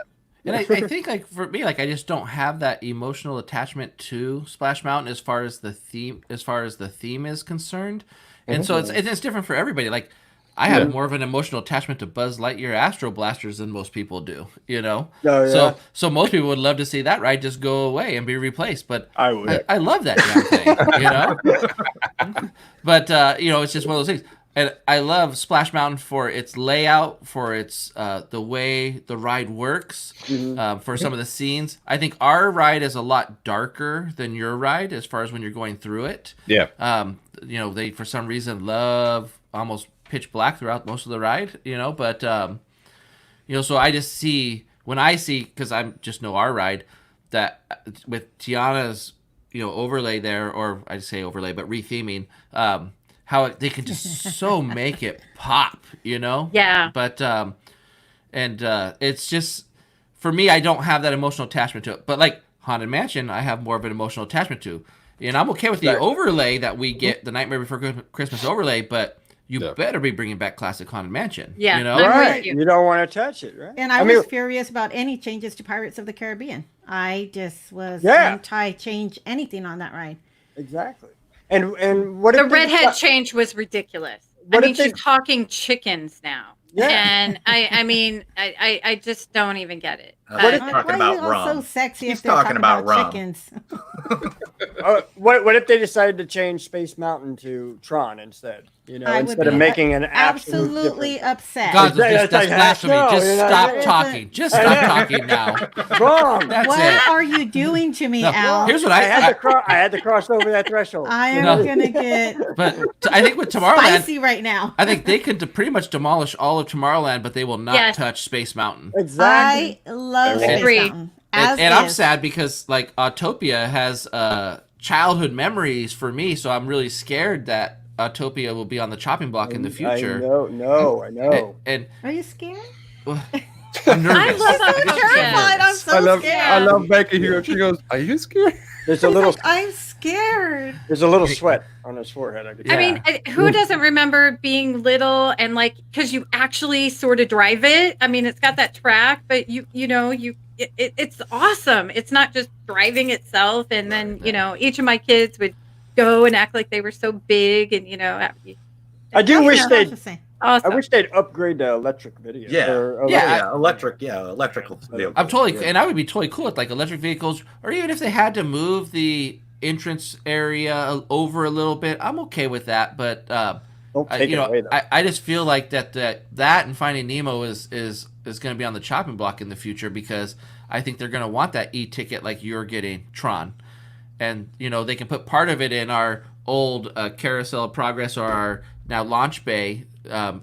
And I think, like, for me, like, I just don't have that emotional attachment to Splash Mountain as far as the theme is concerned. And so it's different for everybody. Like, I have more of an emotional attachment to Buzz Lightyear Astro Blasters than most people do, you know? Oh, yeah. So most people would love to see that ride just go away and be replaced. But I would. I love that damn thing, you know? But, you know, it's just one of those things. And I love Splash Mountain for its layout, for its the way the ride works, for some of the scenes. I think our ride is a lot darker than your ride as far as when you're going through it. Yeah. You know, they for some reason love almost pitch black throughout most of the ride. You know, but you know, so I just see because I just know our ride that with Tiana's overlay there, or I say overlay, but retheming. How they can just so make it pop, you know? Yeah. But, it's just, for me, I don't have that emotional attachment to it. But like Haunted Mansion, I have more of an emotional attachment to. And I'm okay with the overlay that we get, the Nightmare Before Christmas overlay, but you better be bringing back classic Haunted Mansion. Yeah. You know? Right. You don't want to touch it, right? And I was furious about any changes to Pirates of the Caribbean. I just was anti-change anything on that ride. Exactly. And what the redhead change was ridiculous. I mean, she's talking chickens now. Yeah. And I mean, I just don't even get it. What talking about rum? So sexy. He's if they're talking about rum. chickens. What if they decided to change Space Mountain to Tron instead? You know, instead of making an absolutely upset. God, that's blasphemy. Just stop talking. Just stop talking now. Wrong. That's what it. are you doing to me, Al? Here's what I had to cross over that threshold. I am gonna get. But I think with Tomorrowland, spicy right now. I think they could pretty much demolish all of Tomorrowland, but they will not touch Space Mountain. Exactly. I love Space Mountain. And I'm sad because like Autopia has childhood memories for me, so I'm really scared that Autopia will be on the chopping block in the future. I know. And are you scared? I'm nervous. I love I'm terrified. I'm so scared. I love Becky here. She goes, "Are you scared?" There's a little. I'm scared. There's a little sweat on his forehead. I mean, who doesn't remember being little and like because you actually sort of drive it? I mean, it's got that track, but it's awesome. It's not just driving itself, and then each of my kids would go and act like they were so big, and I do wish they'd. Awesome. I wish they'd upgrade the electric video. Electrical vehicle. I'm totally, and I would be totally cool with like electric vehicles, or even if they had to move the entrance area over a little bit, I'm okay with that. But don't take it away, though. I just feel like that and Finding Nemo is going to be on the chopping block in the future because I think they're going to want that e-ticket like you're getting Tron, and they can put part of it in our old Carousel of Progress or our now Launch Bay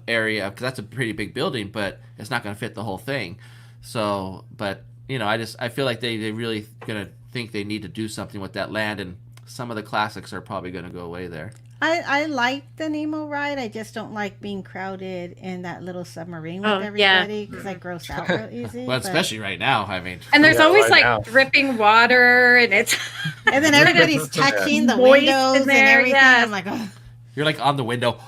area because that's a pretty big building, but it's not going to fit the whole thing. So, but I feel like they really gonna think they need to do something with that land, and some of the classics are probably going to go away there. I like the Nemo ride. I just don't like being crowded in that little submarine with everybody because I gross out real easy. Well, especially right now. I mean, and there's always dripping water, and it's and then everybody's touching the windows and everything. I'm like, oh. You're like on the window.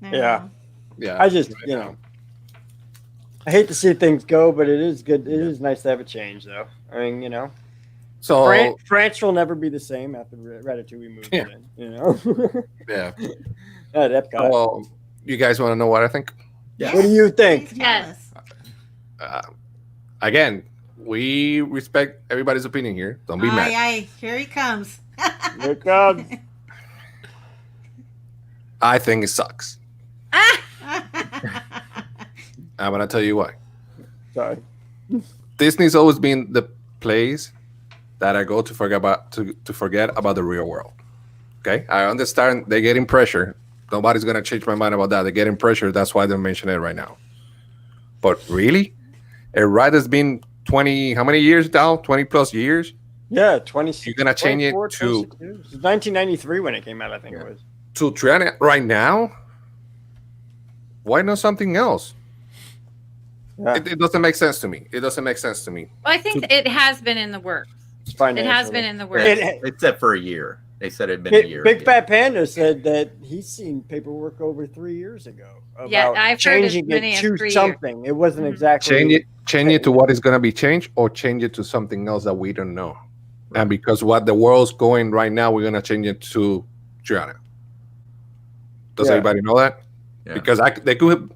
Yeah. I just, I hate to see things go, but it is good. It is nice to have a change, though. I mean, so France will never be the same after Ratatouille moved in. Yeah. At Epcot. Well, you guys want to know what I think? Yeah. What do you think? Yes. Again, we respect everybody's opinion here. Don't be mad. Aye, here he comes. Here it comes. I think it sucks. I'm gonna tell you why. Sorry. Disney's always been the place that I go to forget about the real world. Okay, I understand they're getting pressure. Nobody's gonna change my mind about that. They're getting pressure. That's why they're mentioning it right now. But really, a ride has been 20, how many years now? 20 plus years? Yeah, 20. You're going to change it to 1993 when it came out, I think it was. To Triana right now? why not something else? Yeah. It doesn't make sense to me. It doesn't make sense to me. Well, I think it has been in the works. It has been in the works. It said for a year. They said it'd been a year. Big Fat Panda said that he's seen paperwork over 3 years ago. About I've changing heard as many it as to 3 years. something. It wasn't exactly Change it to what is going to be changed, or change it to something else that we don't know. Right. And because what the world's going right now, we're going to change it to Gianna. Does anybody know that? Yeah. Because they could have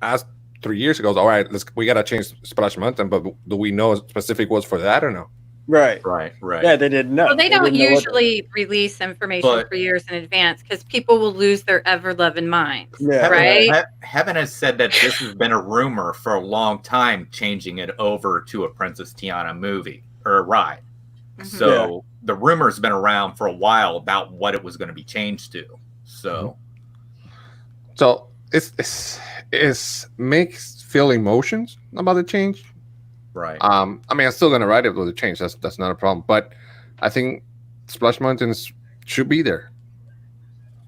asked 3 years ago, all right, we got to change Splash Mountain, but do we know specific was for that or no? Right. Yeah, they didn't know. Well, they don't usually release information for years in advance because people will lose their ever-loving minds. Yeah. Right? Heaven has said that this has been a rumor for a long time, changing it over to a Princess Tiana movie or a ride. Mm-hmm. So the rumor's been around for a while about what it was going to be changed to. So it's makes feel emotions about the change. Right. I mean, I'm still gonna ride it with the change. That's not a problem. But I think Splash Mountains should be there.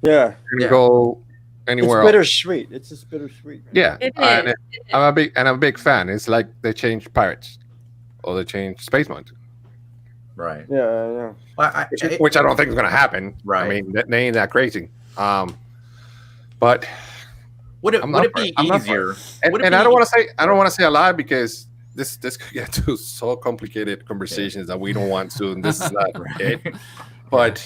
Yeah. Go anywhere it's bittersweet. It's just bittersweet. Yeah. I'm a big fan. It's like they changed Pirates, or they changed Space Mountain. Right. Yeah. Well, which I don't think is gonna happen. Right. I mean, they ain't that crazy. But would it be easier? And I don't want to say a lot because this could get to so complicated conversations that we don't want to, and this is not it. But,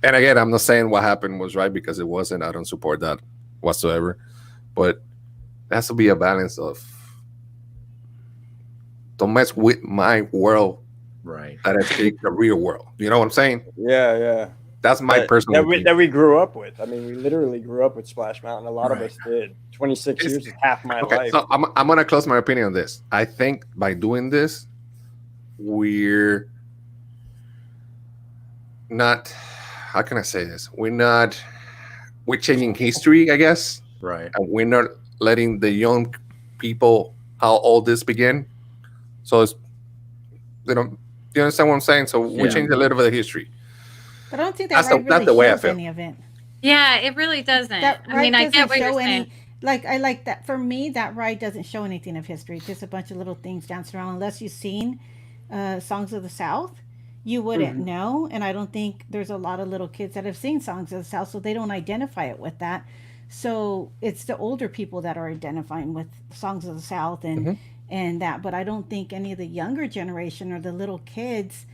and again, I'm not saying what happened was right because it wasn't. I don't support that whatsoever. But there has to be a balance of don't mess with my world, right? That I take the real world. You know what I'm saying? Yeah. That's my personal opinion. That we grew up with. I mean, we literally grew up with Splash Mountain. A lot of us did. 26 years is half my life. So I'm going to close my opinion on this. I think by doing this, we're not, how can I say this? We're changing history, I guess. Right. And we're not letting the young people how all this began. So it's, you understand what I'm saying? So we changed a little bit of history. But I don't think that that's the way I feel. Any of it. Yeah, it really doesn't. I get what you're saying. I like that. For me, that ride doesn't show anything of history. It's just a bunch of little things dancing around. Unless you've seen Songs of the South, you wouldn't know. And I don't think there's a lot of little kids that have seen Songs of the South, so they don't identify it with that. So it's the older people that are identifying with Songs of the South and that. But I don't think any of the younger generation or the little kids,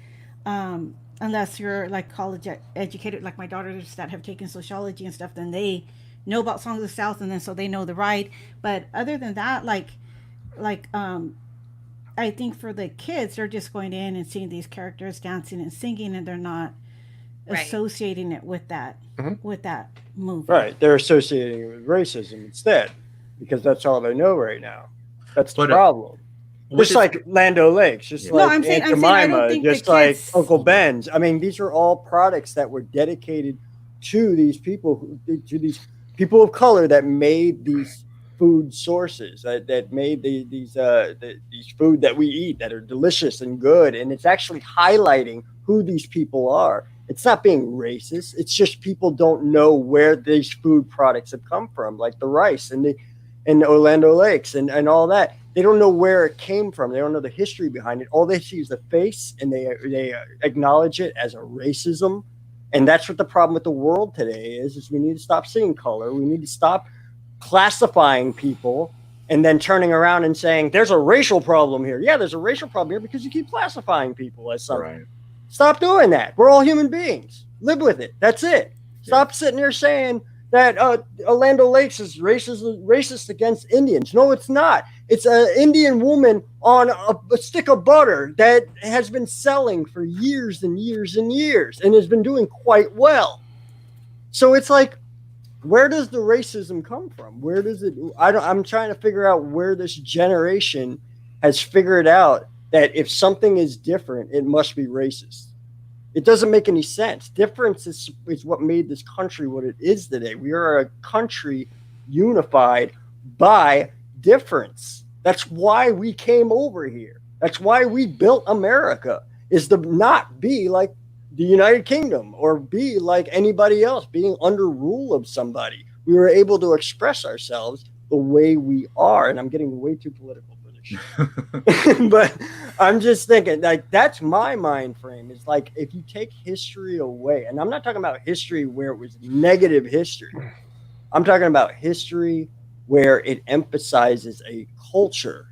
unless you're like college educated, like my daughters that have taken sociology and stuff, then they know about Songs of the South, and then so they know the ride. But other than that, I think for the kids, they're just going in and seeing these characters dancing and singing, and they're not associating it with that movie. Right, they're associating it with racism instead, because that's all they know right now. That's the problem. Just like Land O'Lakes, just like Aunt Jemima, just like Uncle Ben's. I mean, these are all products that were dedicated to these people, to these people of color that made these food sources, that made these food that we eat that are delicious and good. And it's actually highlighting who these people are. It's not being racist. It's just people don't know where these food products have come from, like the rice and Orlando Lakes and all that. They don't know where it came from. They don't know the history behind it. All they see is the face, and they acknowledge it as a racism. And that's what the problem with the world today is we need to stop seeing color. We need to stop classifying people and then turning around and saying, there's a racial problem here. Yeah, there's a racial problem here because you keep classifying people as something. Right. Stop doing that. We're all human beings. Live with it. That's it. Stop sitting there saying that Orlando Lakes is racist against Indians. No, it's not. It's an Indian woman on a stick of butter that has been selling for years and years and years and has been doing quite well. So it's like, where does the racism come from? Where does it? I'm trying to figure out where this generation has figured out that if something is different, it must be racist. It doesn't make any sense. Difference is what made this country what it is today. We are a country unified by difference. That's why we came over here. That's why we built America, is to not be like the United Kingdom or be like anybody else, being under rule of somebody. We were able to express ourselves the way we are. And I'm getting way too political for this shit. But I'm just thinking, like, that's my mind frame. It's like, if you take history away, and I'm not talking about history where it was negative history. I'm talking about history where it emphasizes a culture.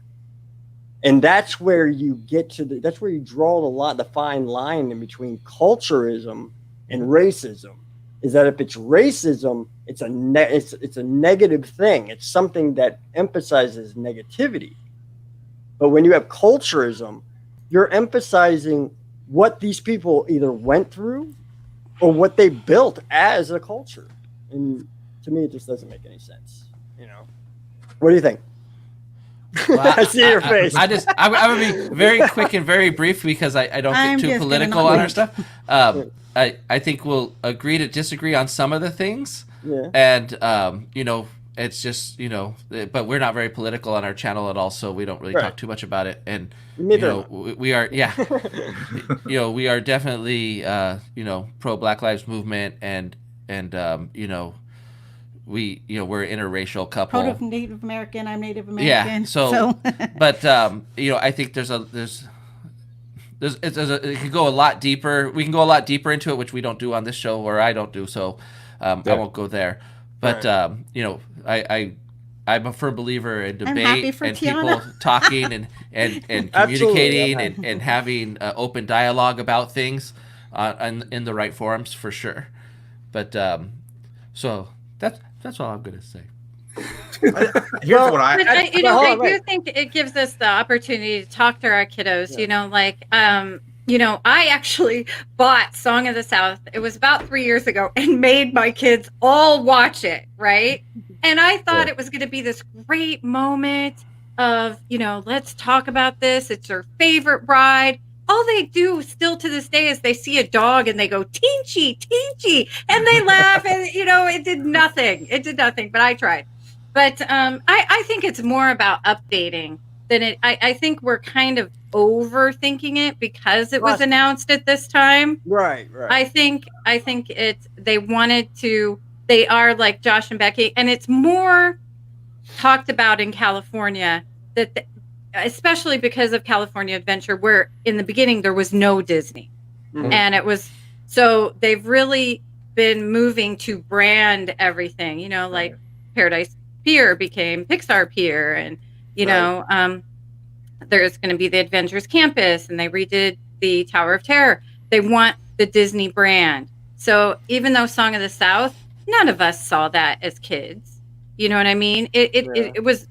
And that's where you get to that's where you draw the fine line in between culturism and racism. Is that if it's racism, it's a negative thing. It's something that emphasizes negativity. But when you have culturism, you're emphasizing what these people either went through or what they built as a culture. And to me, it just doesn't make any sense. You know, what do you think? Well, I see your face. I would be very quick and very brief because I don't get too political on our stuff. I think we'll agree to disagree on some of the things. Yeah. And, you know, it's just, you know, but we're not very political on our channel at all, so we don't really talk too much about it. And, you know, we are, you know, we are definitely, you know, pro Black Lives Movement and you know, we're an interracial couple. Proto Native American. I'm Native American. Yeah. So. But you know, I think it can go a lot deeper. We can go a lot deeper into it, which we don't do on this show, or I don't do. So I won't go there. But you know, I'm a firm believer in debate and Tiana. people talking and communicating and having open dialogue about things in the right forums for sure. But so that's all I'm going to say. Here's what I do think it gives us the opportunity to talk to our kiddos. Yeah. You know, like you know, I actually bought Song of the South. It was about 3 years ago, and made my kids all watch it, right? And I thought it was going to be this great moment of, you know, let's talk about this. It's their favorite ride. All they do still to this day is they see a dog and they go, Teensy, Teensy, and they laugh. And, you know, it did nothing. But I tried. But I think it's more about updating than it. I think we're kind of overthinking it because it was announced at this time. Right. I think they are like Josh and Becky, and it's more talked about in California that especially because of California Adventure, where in the beginning there was no Disney. Mm-hmm. And it was, so they've really been moving to brand everything, you know, like Paradise Pier became Pixar Pier, and, you know, there's going to be the Adventures Campus, and they redid the Tower of Terror. They want the Disney brand. So even though Song of the South, none of us saw that as kids. You know what I mean? It was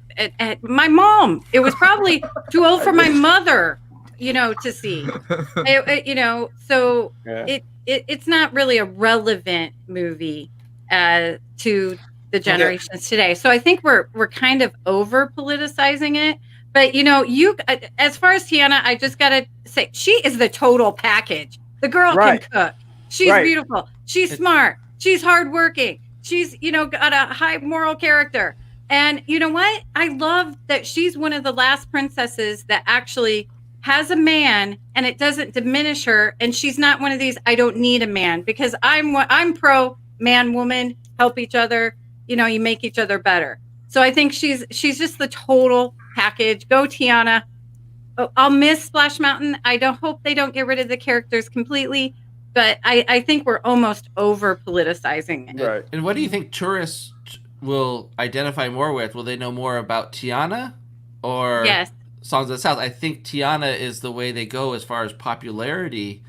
my mom. It was probably too old for my mother, you know, to see. You know, so it's not really a relevant movie to the generations today. So I think we're kind of over politicizing it. But you know, as far as Tiana, I just gotta say she is the total package. The girl can cook. She's beautiful. She's smart. She's hardworking. She's, you know, got a high moral character. And you know what? I love that she's one of the last princesses that actually has a man, and it doesn't diminish her. And she's not one of these, I don't need a man, because I'm pro man, woman, help each other. You know, you make each other better. So I think she's just the total package. Go Tiana. Oh, I'll miss Splash Mountain. I don't hope they don't get rid of the characters completely. But I think we're almost over politicizing it. Right. And what do you think tourists will identify more with? Will they know more about Tiana or Songs of the South? I think Tiana is the way they go as far as popularity,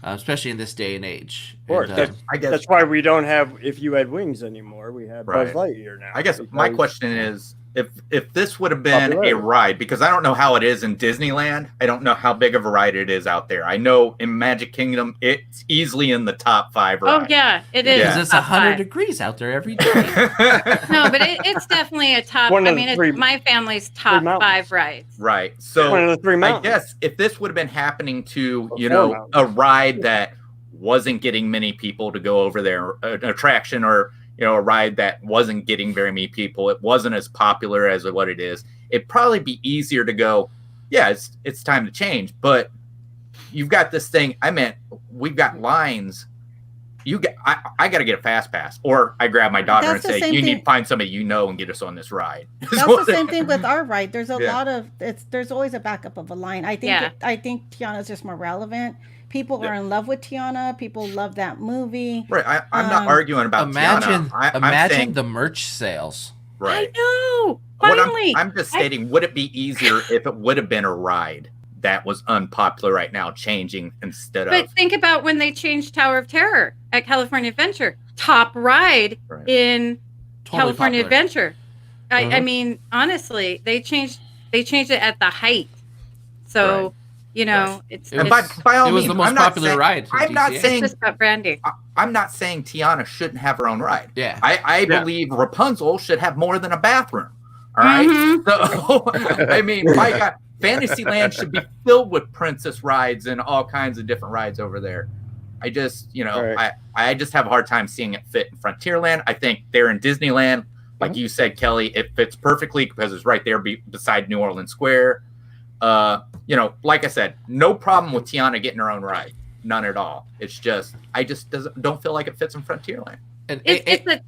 especially in this day and age. Of course. And, I guess that's why we don't have If You Had Wings anymore. We have Buzz Lightyear now. I guess my question is, if this would have been a ride, because I don't know how it is in Disneyland. I don't know how big of a ride it is out there. I know in Magic Kingdom, it's easily in the top 5 rides. Oh, yeah, it is. Because it's 100 degrees out there every day. No, but it's definitely a top. It's my family's top 5 rides. Right. So one of the 3 mountains. I guess if this would have been happening to, you know, a ride that wasn't getting many people to go over there, an attraction or, you know, a ride that wasn't getting very many people, it wasn't as popular as what it is, it'd probably be easier to go, yeah, it's time to change. But you've got this thing, we've got lines I got to get a fast pass, or I grab my daughter That's and the say, same you need thing. to find somebody and get us on this ride. That's the same thing with our ride. There's a Yeah. lot of there's always a backup of a line. I think I think Tiana's just more relevant. People are in love with Tiana. People love that movie. Right. I'm not arguing about imagine Tiana. imagine I'm saying, the merch sales. right. I know. What Finally. I'm just stating, would it be easier if it would have been a ride that was unpopular right now, changing instead But of? think about when they changed Tower of Terror at California Adventure. Top ride in California Adventure. I mean, honestly, they changed it at the height. So, it's by all it was means, the most popular ride. I'm not DCA. saying it's just about branding. I'm not saying Tiana shouldn't have her own ride. Yeah. I believe Rapunzel should have more than a bathroom. All right. So I mean, my God, Fantasyland should be filled with princess rides and all kinds of different rides over there. I just, I just have a hard time seeing it fit in Frontierland. I think they're in Disneyland, like you said, Kelly, it fits perfectly because it's right there beside New Orleans Square. Like I said, no problem with Tiana getting her own ride. None at all. It's just, don't feel like it fits in Frontierland. And It's a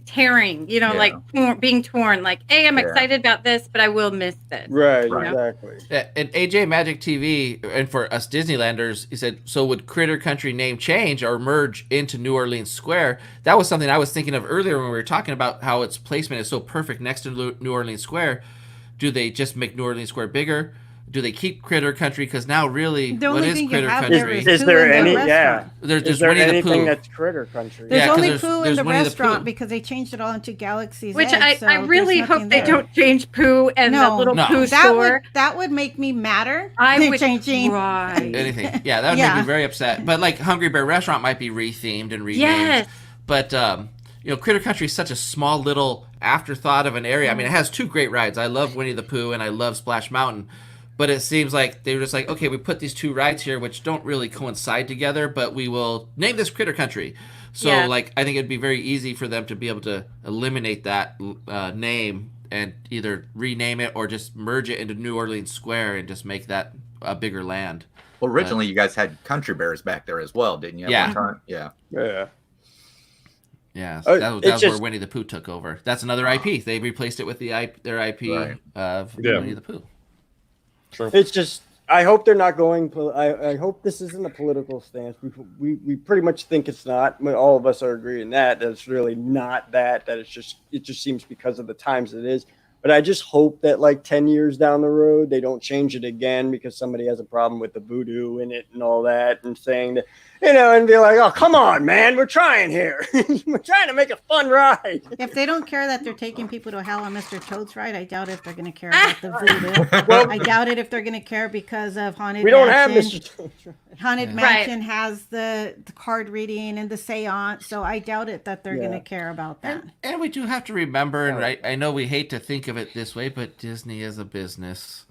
tearing, being torn. Like, hey, I'm excited about this, but I will miss this. Right. Exactly. Yeah, and AJ Magic TV, and for us Disneylanders, he said, so would Critter Country name change or merge into New Orleans Square? That was something I was thinking of earlier when we were talking about how its placement is so perfect next to New Orleans Square. Do they just make New Orleans Square bigger? Do they keep Critter Country? Because now, really, what is Critter Country? Is there any? There's is there Winnie the anything Pooh. that's Critter Country? There's only there's Pooh in the Winnie the restaurant Pooh. because they changed it all into Galaxy's Which Edge, I really hope they don't change Pooh and the little Pooh store. That would make me madder. I would changing anything. Yeah, that would make me very upset. But like Hungry Bear Restaurant might be rethemed and renamed. Yes. But Critter Country is such a small little afterthought of an area. I mean, it has two great rides. I love Winnie the Pooh and I love Splash Mountain. But it seems like they were just like, okay, we put these two rides here, which don't really coincide together, but we will name this Critter Country. So, I think it'd be very easy for them to be able to eliminate that name and either rename it or just merge it into New Orleans Square and just make that a bigger land. Well, originally you guys had Country Bears back there as well, didn't you? Yeah. Yeah. Yeah, that was where Winnie the Pooh took over. That's another IP. They replaced it with their IP of Winnie the Pooh. True. It's just, I hope they're not going. I hope this isn't a political stance. We pretty much think it's not. All of us are agreeing that it's really not that. That it just seems because of the times it is. But I just hope that like 10 years down the road, they don't change it again because somebody has a problem with the voodoo in it and all that, and saying that, and be like, oh, come on, man, we're trying here. We're trying to make a fun ride. If they don't care that they're taking people to hell on Mr. Toad's ride, I doubt if they're going to care about the voodoo. Well, I doubt it if they're going to care because of Haunted Mansion. We don't have Mr. Toad's ride. Haunted Mansion has the card reading and the seance, so I doubt it that they're going to care about that. And we do have to remember, and I know we hate to think of it this way, but Disney is a business.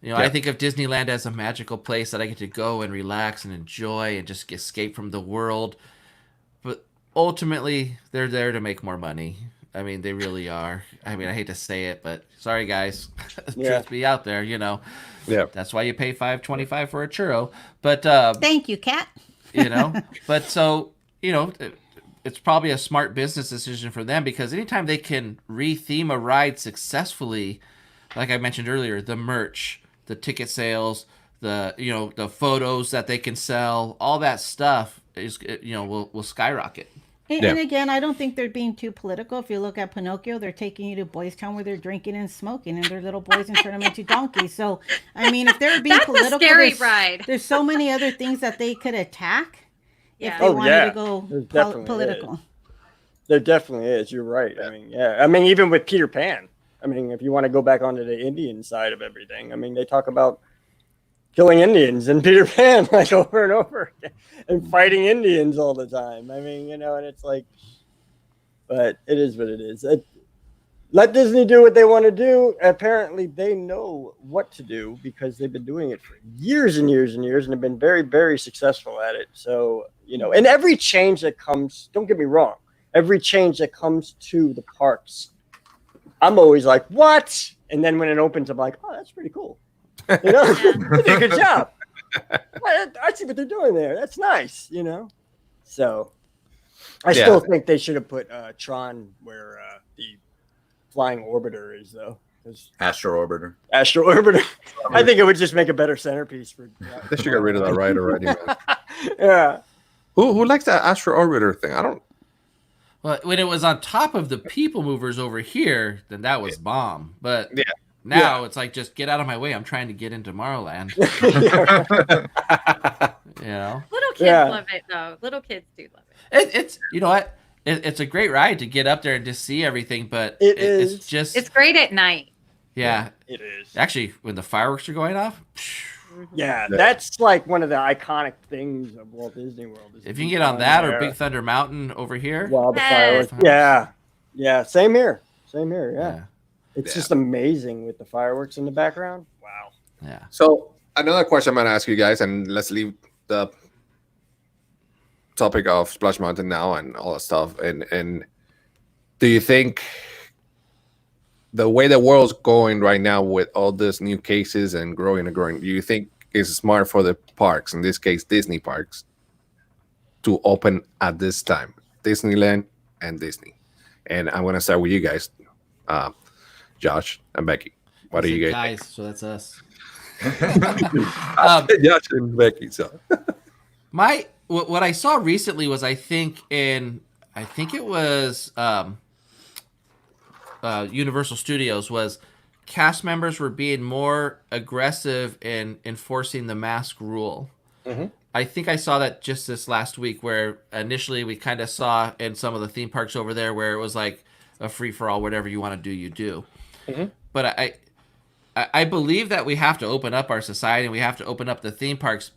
I think of Disneyland as a magical place that I get to go and relax and enjoy and just escape from the world. But ultimately, they're there to make more money. I mean, they really are. I mean, I hate to say it, but sorry, guys. Truth be out there, Yeah. That's why you pay $5.25 for a churro. But thank you, Kat. But so, it's probably a smart business decision for them because anytime they can re-theme a ride successfully, like I mentioned earlier, the merch, the ticket sales, the photos that they can sell, all that stuff is will skyrocket. And again, I don't think they're being too political. If you look at Pinocchio, they're taking you to Boys Town where they're drinking and smoking, and they're little boys and turn them into donkeys. So, I mean, if they're being political, a scary ride. There's so many other things that they could attack if they wanted to go political. There definitely is. You're right. I mean, even with Peter Pan. I mean, if you want to go back onto the Indian side of everything, I mean, they talk about killing Indians in Peter Pan like over and over again and fighting Indians all the time. I mean, and it's like, but it is what it is. Let Disney do what they want to do. Apparently, they know what to do because they've been doing it for years and years and years and have been very, very successful at it. So, and every change that comes, don't get me wrong, every change that comes to the parks, I'm always like, what? And then when it opens, I'm like, oh, that's pretty cool. They did a good job. I see what they're doing there. That's nice, So I still think they should have put Tron where the flying orbiter is, though. Astro Orbiter. Astro Orbiter. I think it would just make a better centerpiece for. They should get rid of that right already, man. Yeah. Who likes that Astro Orbiter thing? I don't. Well, when it was on top of the people movers over here, then that was bomb. But now it's like, just get out of my way. I'm trying to get into Tomorrowland. You know, little kids love it though. Little kids do love it. It's you know what? It's a great ride to get up there and just see everything, but it's great at night. Yeah, it is. Actually, when the fireworks are going off. Yeah, that's like one of the iconic things of Walt Disney World. If you can get on that or Big Thunder Mountain over here. Well, the fireworks. Yeah. Same here. Yeah. It's just amazing with the fireworks in the background. Wow. Yeah. So another question I'm going to ask you guys, and let's leave the topic of Splash Mountain now and all that stuff. And do you think the way the world's going right now with all these new cases and growing, do you think it's smart for the parks, in this case Disney parks, to open at this time, Disneyland and Disney? And I'm going to start with you guys, Josh and Becky. What do you guys think? So that's us. Josh and Becky. So what I saw recently was, I think it was Universal Studios, was cast members were being more aggressive in enforcing the mask rule. Mm-hmm. I think I saw that just this last week, where initially we kind of saw in some of the theme parks over there where it was like a free-for-all, whatever you want to do, you do. Mm-hmm. But I believe that we have to open up our society and we have to open up the theme parks.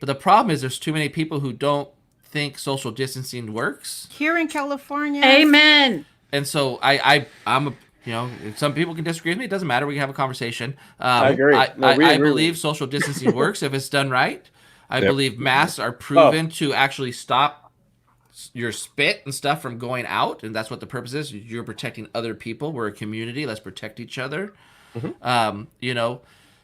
But the problem is there's too many people who don't think social distancing works. Here in California. Amen. And so I'm some people can disagree with me. It doesn't matter. We can have a conversation. I agree. I believe social distancing works if it's done right. I believe masks are proven to actually stop your spit and stuff from going out, and that's what the purpose is. You're protecting other people. We're a community. Let's protect each other. Mm-hmm.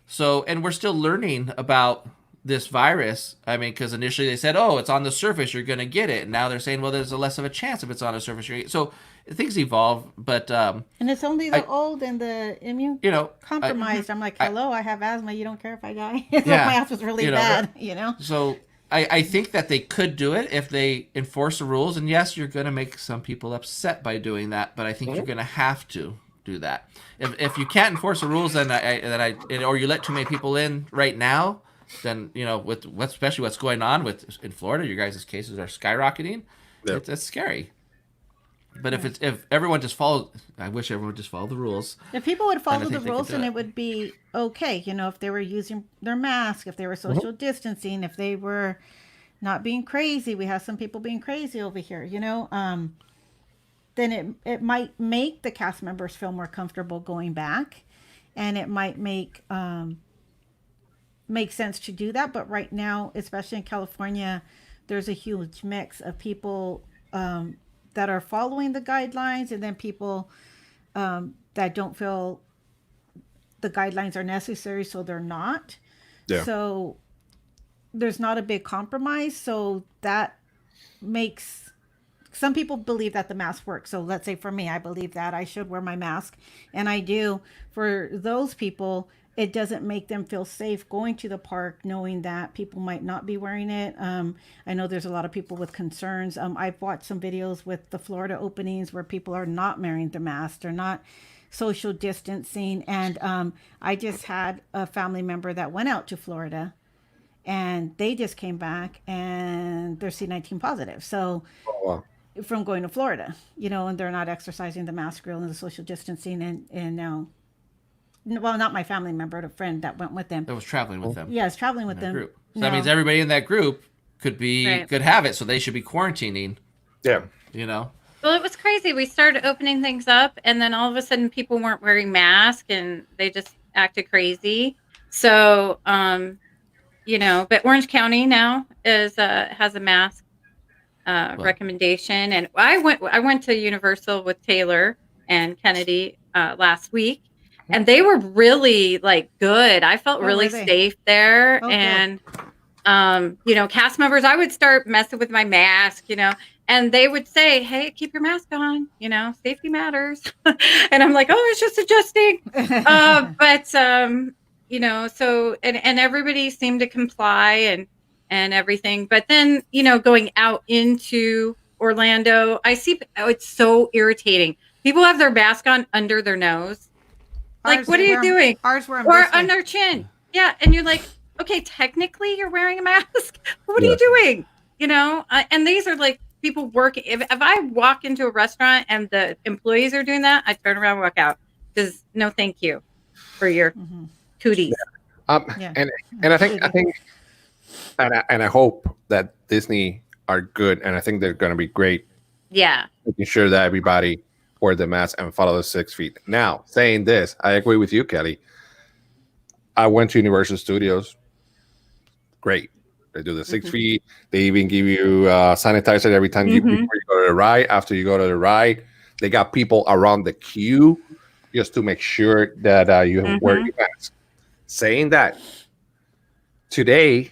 So, and we're still learning about this virus. I mean, because initially they said, oh, it's on the surface, you're going to get it. And now they're saying, well, there's a less of a chance if it's on a surface. So things evolve, but and it's only the old and the immune compromised. I'm like, hello, I have asthma. You don't care if I die? It's like my asthma's really bad. So I think that they could do it if they enforce the rules. And yes, you're going to make some people upset by doing that, but I think you're going to have to do that. If you can't enforce the rules, or you let too many people in right now, then with especially what's going on in Florida, your guys' cases are skyrocketing. Yep. It's scary. But if everyone just followed, I wish everyone would just follow the rules. If people would follow the rules, then it would be okay. If they were using their mask, if they were social distancing, if they were not being crazy. We have some people being crazy over here. Then it might make the cast members feel more comfortable going back, and it might make sense to do that. But right now, especially in California, there's a huge mix of people that are following the guidelines, and then people that don't feel the guidelines are necessary, so they're not. Yeah. So there's not a big compromise. So that makes some people believe that the mask works. So let's say for me, I believe that I should wear my mask, and I do. For those people, it doesn't make them feel safe going to the park knowing that people might not be wearing it. I know there's a lot of people with concerns. I've watched some videos with the Florida openings where people are not wearing their masks. They're not social distancing. And I just had a family member that went out to Florida, and they just came back and they're C19 positive. So from going to Florida, and they're not exercising the mask rule and the social distancing, and now. Well, not my family member, but a friend that went with them. That was traveling with them. Yeah, it's traveling with them. Group. So that means everybody in that group could have it, so they should be quarantining. Yeah. Well, it was crazy. We started opening things up, and then all of a sudden people weren't wearing masks, and they just acted crazy. So, but Orange County now has a mask recommendation. And I went to Universal with Taylor and Kennedy last week. And they were really good. I felt really safe there. Okay. And, cast members, I would start messing with my mask, And they would say, "Hey, keep your mask on. You know, safety matters." And I'm like, "Oh, it's just adjusting." But you know, so and everybody seemed to comply and everything. But then, you know, going out into Orlando, I see. Oh, it's so irritating. People have their mask on under their nose. Like, what are you doing? Ours were or on their chin. Yeah, and you're like, okay, technically you're wearing a mask. What are you doing? You know, and these are like people working. If I walk into a restaurant and the employees are doing that, I turn around and walk out because no, thank you for your cooties. And I think and I hope that Disney are good, and I think they're going to be great. Yeah, making sure that everybody wear the mask and follow the 6 feet. Now, saying this, I agree with you, Kelly. I went to Universal Studios. Great. They do the 6 feet. They even give you sanitizer every time before you go to the ride. After you go to the ride, they got people around the queue just to make sure that you wear your mask. Saying that, today,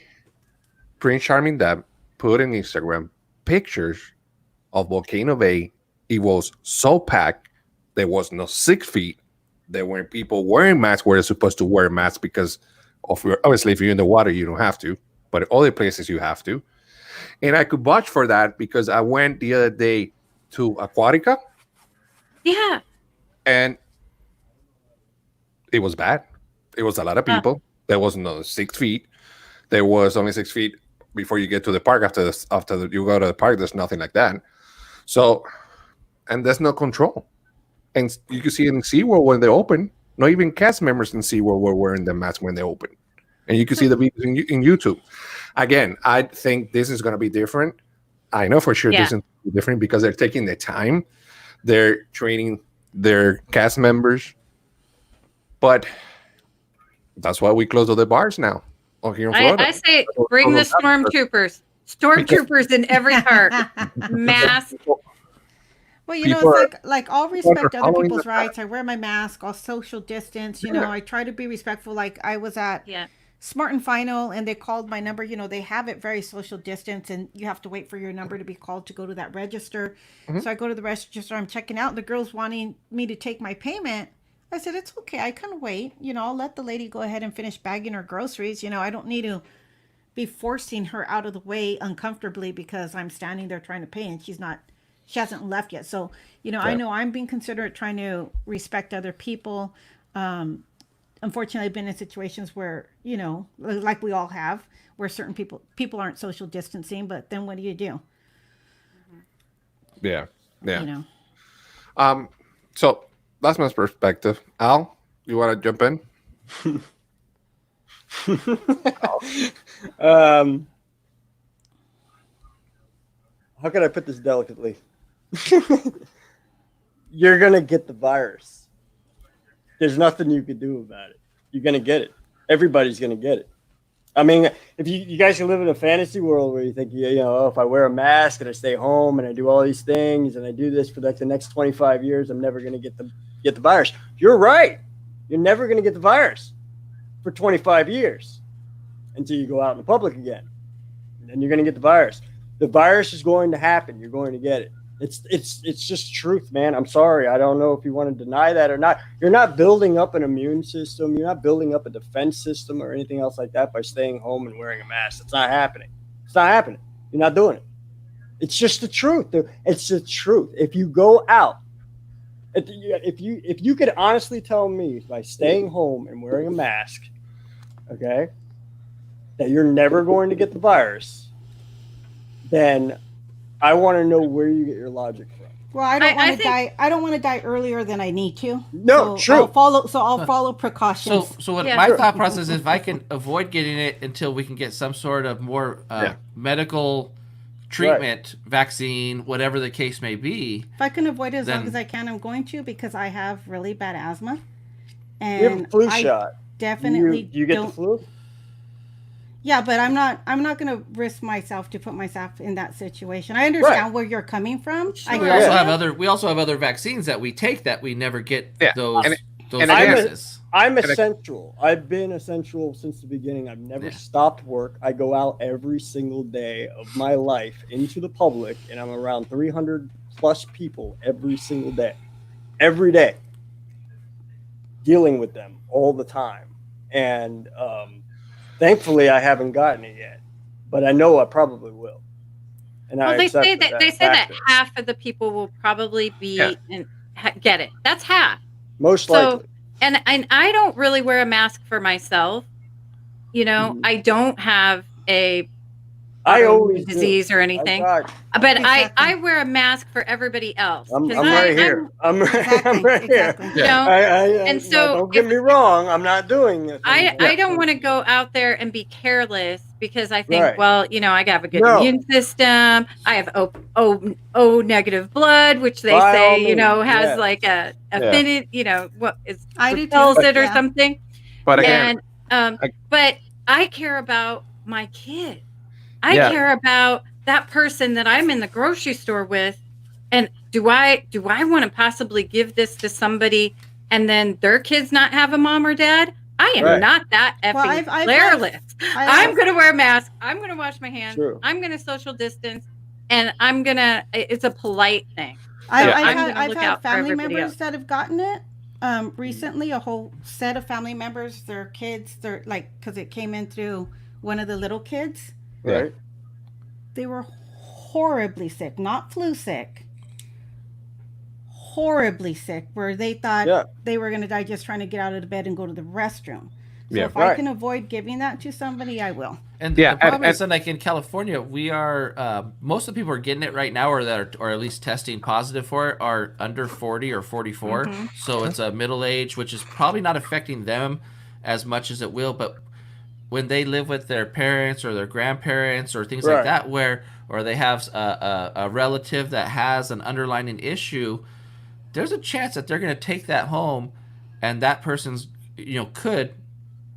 Prince Charming Dad put in Instagram pictures of Volcano Bay. It was so packed. There was no 6 feet. There weren't people wearing masks where they're supposed to wear masks because obviously if you're in the water, you don't have to. But other places you have to. And I could vouch for that because I went the other day to Aquatica. Yeah. And it was bad. It was a lot of people. There was no 6 feet. There was only 6 feet before you get to the park. After you go to the park, there's nothing like that. So, and there's no control. And you can see it in SeaWorld when they open. Not even cast members in SeaWorld were wearing the mask when they open. And you can see the videos in YouTube. Again, I think this is going to be different. I know for sure this is going to be different because they're taking the time. They're training their cast members. But that's why we close all the bars now. Here in Florida. I say bring the stormtroopers. Stormtroopers in every park. Mask. Well, you know, it's like I'll respect other people's rights. I wear my mask. I'll social distance. You know, I try to be respectful. Like I was at Smart and Final, and they called my number. You know, they have it very social distance, and you have to wait for your number to be called to go to that register. So I go to the register. I'm checking out. The girl's wanting me to take my payment. I said, it's okay. I can wait. You know, I'll let the lady go ahead and finish bagging her groceries. You know, I don't need to be forcing her out of the way uncomfortably because I'm standing there trying to pay and she hasn't left yet. So, you know, I know I'm being considerate, trying to respect other people. Unfortunately, I've been in situations where, you know, like we all have, where certain people aren't social distancing, but then what do you do? Yeah. You know. So that's my perspective. Al, you want to jump in? How can I put this delicately? You're going to get the virus. There's nothing you can do about it. You're going to get it. Everybody's going to get it. I mean, if you guys can live in a fantasy world where you think, you know, if I wear a mask and I stay home and I do all these things and I do this for like the next 25 years, I'm never going to get the virus. You're right. You're never going to get the virus for 25 years until you go out in the public again. And then you're going to get the virus. The virus is going to happen. You're going to get it. It's just truth, man. I'm sorry. I don't know if you want to deny that or not. You're not building up an immune system. You're not building up a defense system or anything else like that by staying home and wearing a mask. It's not happening. It's not happening. You're not doing it. It's just the truth. It's the truth. If you go out, if you could honestly tell me by staying home and wearing a mask, okay, that you're never going to get the virus, then I want to know where you get your logic from. Well, I don't want to die. I don't want to die earlier than I need to. No, so true. I'll follow precautions. So what my thought process is, if I can avoid getting it until we can get some sort of more medical treatment, vaccine, whatever the case may be. If I can avoid it as long as I can, I'm going to, because I have really bad asthma. And you have a flu shot. Definitely. Do you get the flu? Yeah, but I'm not going to risk myself to put myself in that situation. I understand where you're coming from. Sure. We also have other vaccines that we take that we never get those viruses. I'm essential. I've been essential since the beginning. I've never stopped work. I go out every single day of my life into the public, and I'm around 300 plus people every single day. Every day. Dealing with them all the time. And thankfully, I haven't gotten it yet. But I know I probably will. And well, they say that half of the people will probably be and get it. That's half. Most likely. And I don't really wear a mask for myself. You know, I don't have a disease or anything. But I wear a mask for everybody else. I'm right here. I'm right here. You know? And so don't get me wrong. I'm not doing this. I don't want to go out there and be careless because I think, well, you know, I have a good immune system. I have O negative blood, which they say, you know, has like a affinity, you know, what is repels it or something. But again, but I care about my kid. I care about that person that I'm in the grocery store with. And do I want to possibly give this to somebody and then their kids not have a mom or dad? I am not that effing careless. I'm going to wear a mask. I'm going to wash my hands. True. I'm going to social distance. And it's a polite thing. I've had family members that have gotten it recently, a whole set of family members, their kids, they're like, because it came in through one of the little kids. Right. They were horribly sick, not flu sick. Horribly sick, where they thought they were going to die just trying to get out of the bed and go to the restroom. So if I can avoid giving that to somebody, I will. And the problem is that, like in California, we are most of the people are getting it right now, or that are at least testing positive for it, are under 40 or 44. Mm-hmm. So it's a middle age, which is probably not affecting them as much as it will. But when they live with their parents or their grandparents or things like that, or they have a relative that has an underlying issue, there's a chance that they're going to take that home, and that person's could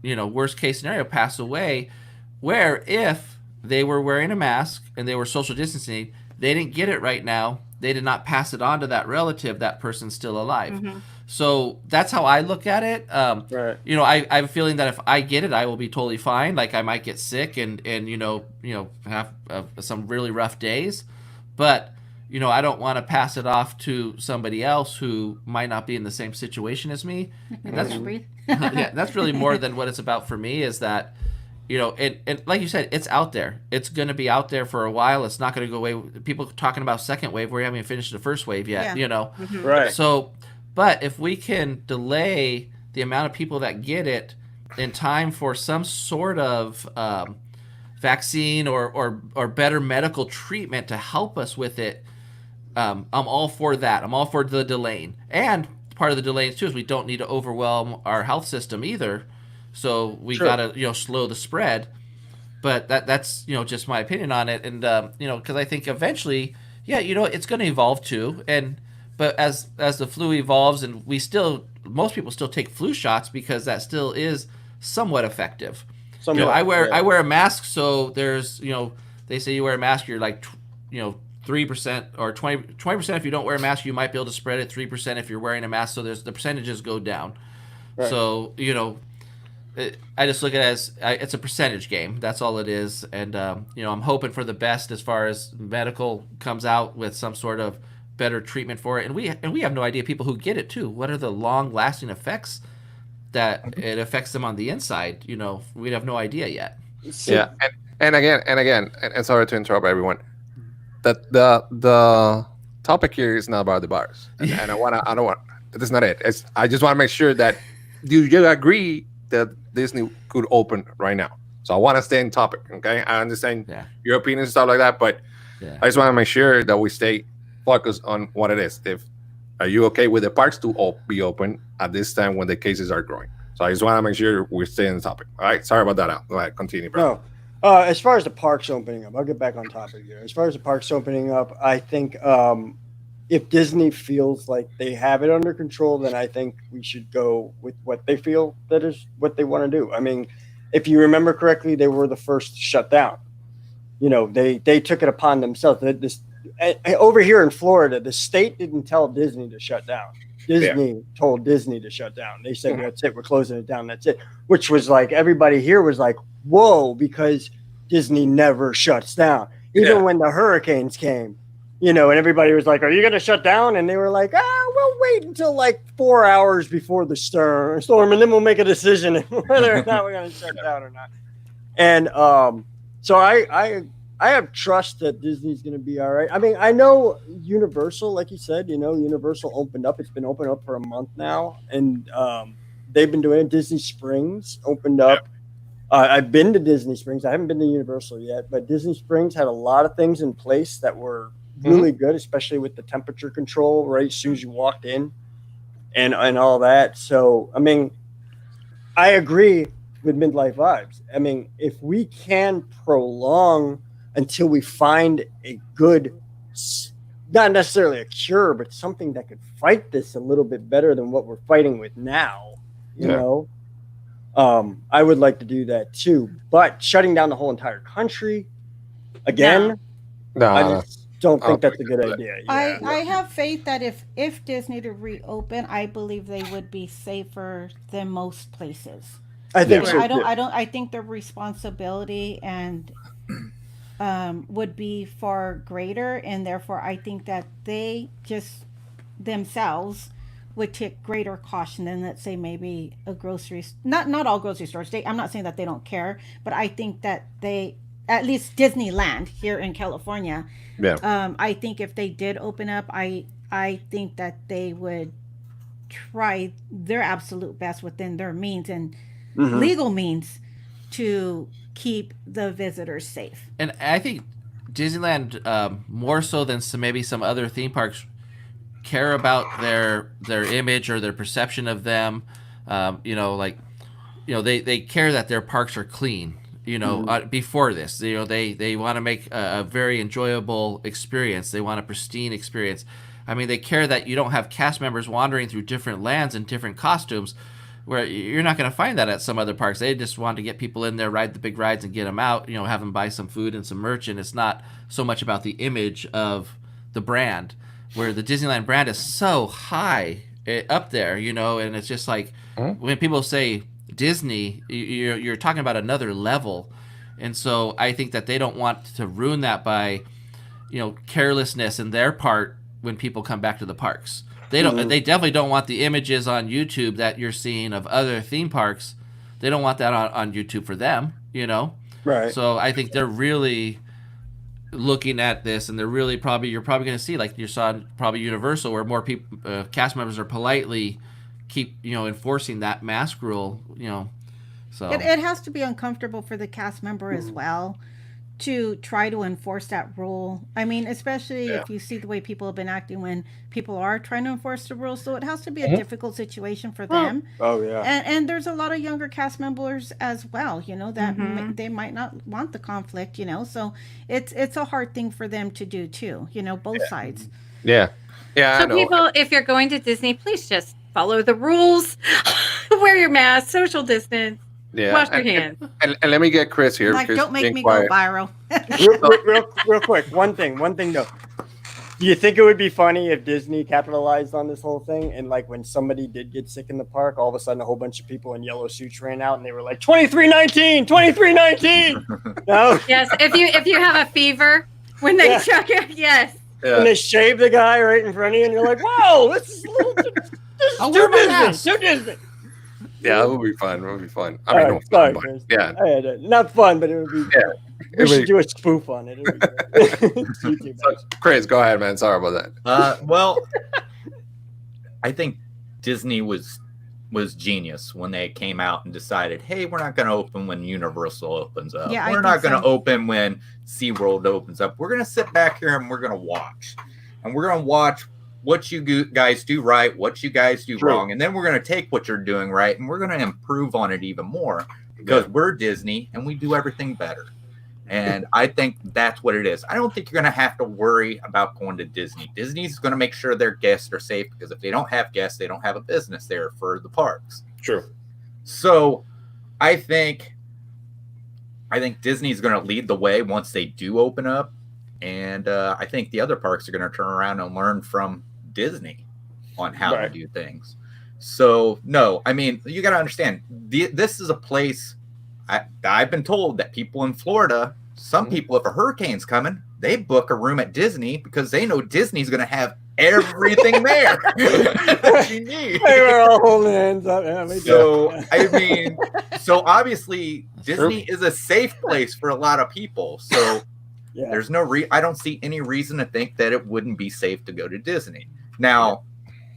worst case scenario pass away. Where if they were wearing a mask and they were social distancing, they didn't get it right now, they did not pass it on to that relative, that person's still alive. Mm-hmm. So that's how I look at it. I have a feeling that if I get it, I will be totally fine. Like I might get sick and have some really rough days, but I don't want to pass it off to somebody else who might not be in the same situation as me. And that's really more than what it's about for me, is that and like you said, it's out there. It's going to be out there for a while. It's not going to go away. People talking about second wave, we haven't even finished the first wave yet. Mm-hmm. Right. So, but if we can delay the amount of people that get it in time for some sort of vaccine or better medical treatment to help us with it, I'm all for that. I'm all for the delaying. And part of the delaying too is we don't need to overwhelm our health system either. So we gotta slow the spread. But that's just my opinion on it. And because I think eventually, it's going to evolve too. But as the flu evolves, and most people still take flu shots because that still is somewhat effective. I wear a mask, so there's they say you wear a mask, you're like 3% or 20% if you don't wear a mask, you might be able to spread it. 3% if you're wearing a mask, so the percentages go down. Right. So I just look at it as it's a percentage game. That's all it is. And I'm hoping for the best as far as medical comes out with some sort of better treatment for it. And we have no idea, people who get it too, what are the long lasting effects that it affects them on the inside. We have no idea yet. Yeah. And again, sorry to interrupt everyone, that the topic here is not about the virus. And I don't want, that's not it. I just want to make sure that you agree that Disney could open right now. So I want to stay in topic, okay? I understand your opinions and stuff like that, but I just want to make sure that we stay focused on what it is. Are you okay with the parks to be open at this time when the cases are growing? So I just want to make sure we stay in the topic. All right, sorry about that, Al. Go ahead, continue, bro. No, as far as the parks opening up, I'll get back on topic here. As far as the parks opening up, I think if Disney feels like they have it under control, then I think we should go with what they feel that is what they want to do. I mean, if you remember correctly, they were the first to shut down. They took it upon themselves. over here in Florida, the state didn't tell Disney to shut down. Disney told Disney to shut down. They said, that's it. We're closing it down. That's it. Which was like, everybody here was like, whoa, because Disney never shuts down. Even when the hurricanes came, and everybody was like, are you going to shut down? And they were like, we'll wait until like 4 hours before the storm, and then we'll make a decision whether or not we're going to shut down or not. And so I have trust that Disney's going to be all right. I mean, I know Universal, like you said, Universal opened up. It's been open up for a month now, and they've been doing it. Disney Springs opened up. I've been to Disney Springs. I haven't been to Universal yet, but Disney Springs had a lot of things in place that were really good, especially with the temperature control right as soon as you walked in and all that. So, I mean, I agree with Midlife Vibes. I mean, if we can prolong until we find a good, not necessarily a cure, but something that could fight this a little bit better than what we're fighting with now, you know, I would like to do that too. But shutting down the whole entire country again, I just don't think that's a good idea. Yeah. I have faith that if Disney to reopen, I believe they would be safer than most places. I think so. I think their responsibility and would be far greater, and therefore I think that they just themselves would take greater caution than, let's say, maybe a grocery, not all grocery stores. I'm not saying that they don't care, but I think that they, at least Disneyland here in California, I think if they did open up, I think that they would try their absolute best within their means and legal means to keep the visitors safe. And I think Disneyland, more so than maybe some other theme parks, care about their image or their perception of them. They care that their parks are clean. Before this, they want to make a very enjoyable experience. They want a pristine experience. I mean, they care that you don't have cast members wandering through different lands in different costumes, where you're not going to find that at some other parks. They just want to get people in there, ride the big rides, and get them out. Have them buy some food and some merch, and it's not so much about the image of the brand, where the Disneyland brand is so high up there, and it's just like when people say Disney, you're talking about another level. And so I think that they don't want to ruin that by, carelessness in their part when people come back to the parks. They don't. They definitely don't want the images on YouTube that you're seeing of other theme parks. They don't want that on YouTube for them, Right. So I think they're really looking at this, and they're really you're probably going to see, like you saw probably Universal, where more people, cast members are politely keep enforcing that mask rule. So it has to be uncomfortable for the cast member as well to try to enforce that rule. I mean, especially if you see the way people have been acting when people are trying to enforce the rules. So it has to be a difficult situation for them. Oh yeah. And there's a lot of younger cast members as well, that they might not want the conflict, So it's a hard thing for them to do too, both sides. Yeah. Yeah. So people, if you're going to Disney, please just follow the rules. Wear your mask, social distance. Yeah. Wash your hands. And let me get Chris here. Like, don't make me go viral. real quick. One thing though. Do you think it would be funny if Disney capitalized on this whole thing, and like when somebody did get sick in the park, all of a sudden a whole bunch of people in yellow suits ran out and they were like 2319, 2319. No. Yes, if you have a fever when they check it, yes. Yeah. And they shave the guy right in front of you, and you're like, "Whoa, this is a little too Disney." Yeah, it would be fun. I mean, sorry, fun, Chris. Yeah, not fun, but it would be. Yeah, we should do a spoof on it. Chris, go ahead, man. Sorry about that. Well, I think Disney was genius when they came out and decided, hey, we're not going to open when Universal opens up. Yeah, we're not going to open when SeaWorld opens up. We're going to sit back here and we're going to watch. And we're going to watch what you guys do right, what you guys do wrong. And then we're going to take what you're doing right and we're going to improve on it even more because we're Disney and we do everything better. And I think that's what it is. I don't think you're going to have to worry about going to Disney. Disney's going to make sure their guests are safe because if they don't have guests, they don't have a business there for the parks. True. So I think Disney's going to lead the way once they do open up. And I think the other parks are going to turn around and learn from Disney on how to do things. So, no, I mean, you got to understand, this is a place I've been told that people in Florida, some people, if a hurricane's coming, they book a room at Disney because they know Disney's going to have everything there that you need. They were all holding hands up. So, I mean, so obviously Disney is a safe place for a lot of people. So there's no I don't see any reason to think that it wouldn't be safe to go to Disney. Now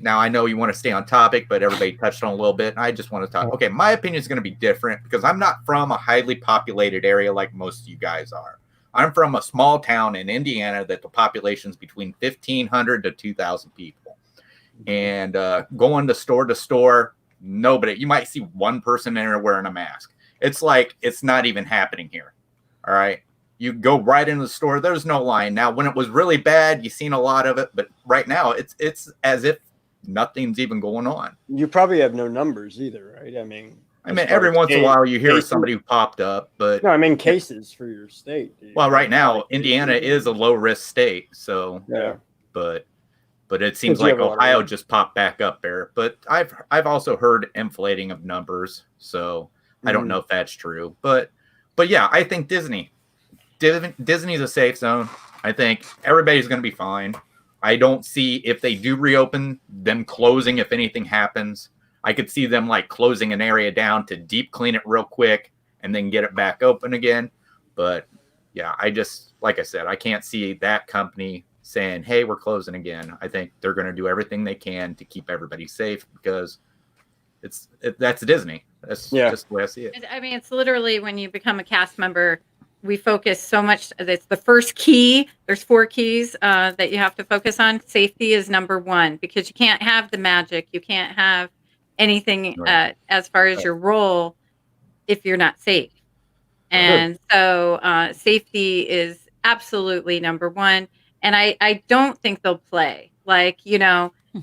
I know you want to stay on topic, but everybody touched on a little bit. And I just want to talk. Okay, my opinion is going to be different because I'm not from a highly populated area like most of you guys are. I'm from a small town in Indiana that the population is between 1,500 to 2,000 people. And going to store, nobody. You might see one person in there wearing a mask. It's like it's not even happening here. All right. You go right into the store. There's no line. Now, when it was really bad, you've seen a lot of it. But right now, it's as if nothing's even going on. You probably have no numbers either, right? I mean, every once in a while you hear somebody who popped up, but no, I mean cases for your state. Well, right now Indiana is a low risk state, so but it seems like Ohio just popped back up there. But I've also heard inflating of numbers, so I don't know if that's true. But yeah, I think Disney's a safe zone. I think everybody's going to be fine. I don't see if they do reopen them closing if anything happens. I could see them like closing an area down to deep clean it real quick and then get it back open again. But yeah, like I said, I can't see that company saying, hey, we're closing again. I think they're going to do everything they can to keep everybody safe because that's Disney. That's just the way I see it. I mean, it's literally when you become a cast member, we focus so much. It's the first key. There's 4 keys that you have to focus on. Safety is number 1 because you can't have the magic. You can't have anything as far as your role if you're not safe. And so safety is absolutely number 1. And I don't think they'll play like,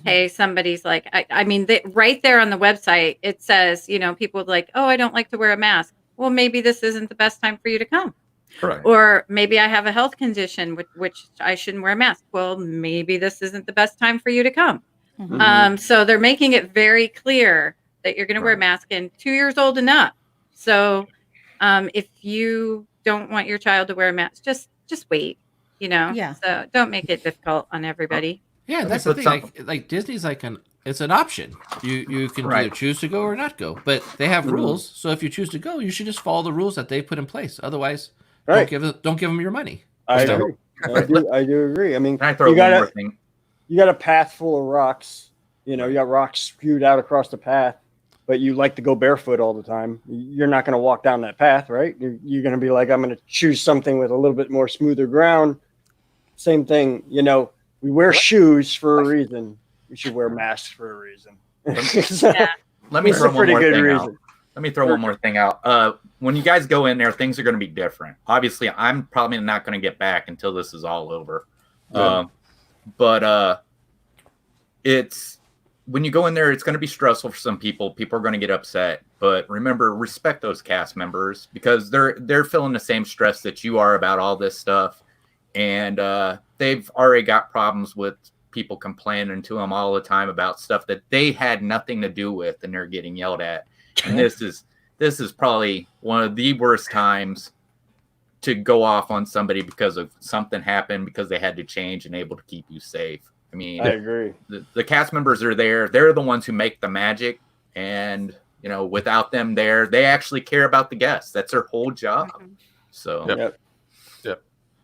hey, somebody's like, I mean, right there on the website, it says, people like, oh, I don't like to wear a mask. Well, maybe this isn't the best time for you to come. Correct. Or maybe I have a health condition which I shouldn't wear a mask. Well, maybe this isn't the best time for you to come. So they're making it very clear that you're going to wear a mask and 2 years old and up. So if you don't want your child to wear a mask, just wait, So don't make it difficult on everybody. Yeah, that's the thing. Like Disney's it's an option. You can either choose to go or not go, but they have rules. So if you choose to go, you should just follow the rules that they put in place. Otherwise, don't give them your money. I agree. I do agree. I mean, Can I throw one more thing? You got a path full of rocks. You got rocks spewed out across the path, but you like to go barefoot all the time. You're not going to walk down that path, right? You're going to be like, I'm going to choose something with a little bit more smoother ground. Same thing. We wear shoes for a reason. We should wear masks for a reason. Let me throw one more thing out. Let me throw one more thing out. When you guys go in there, things are going to be different. Obviously, I'm probably not going to get back until this is all over. But it's when you go in there, it's going to be stressful for some people. People are going to get upset. But remember, respect those cast members because they're feeling the same stress that you are about all this stuff. And they've already got problems with people complaining to them all the time about stuff that they had nothing to do with, and they're getting yelled at. And this is probably one of the worst times to go off on somebody because of something happened because they had to change and able to keep you safe. I mean, I agree. The cast members are there. They're the ones who make the magic. And, without them there, they actually care about the guests. That's their whole job. So,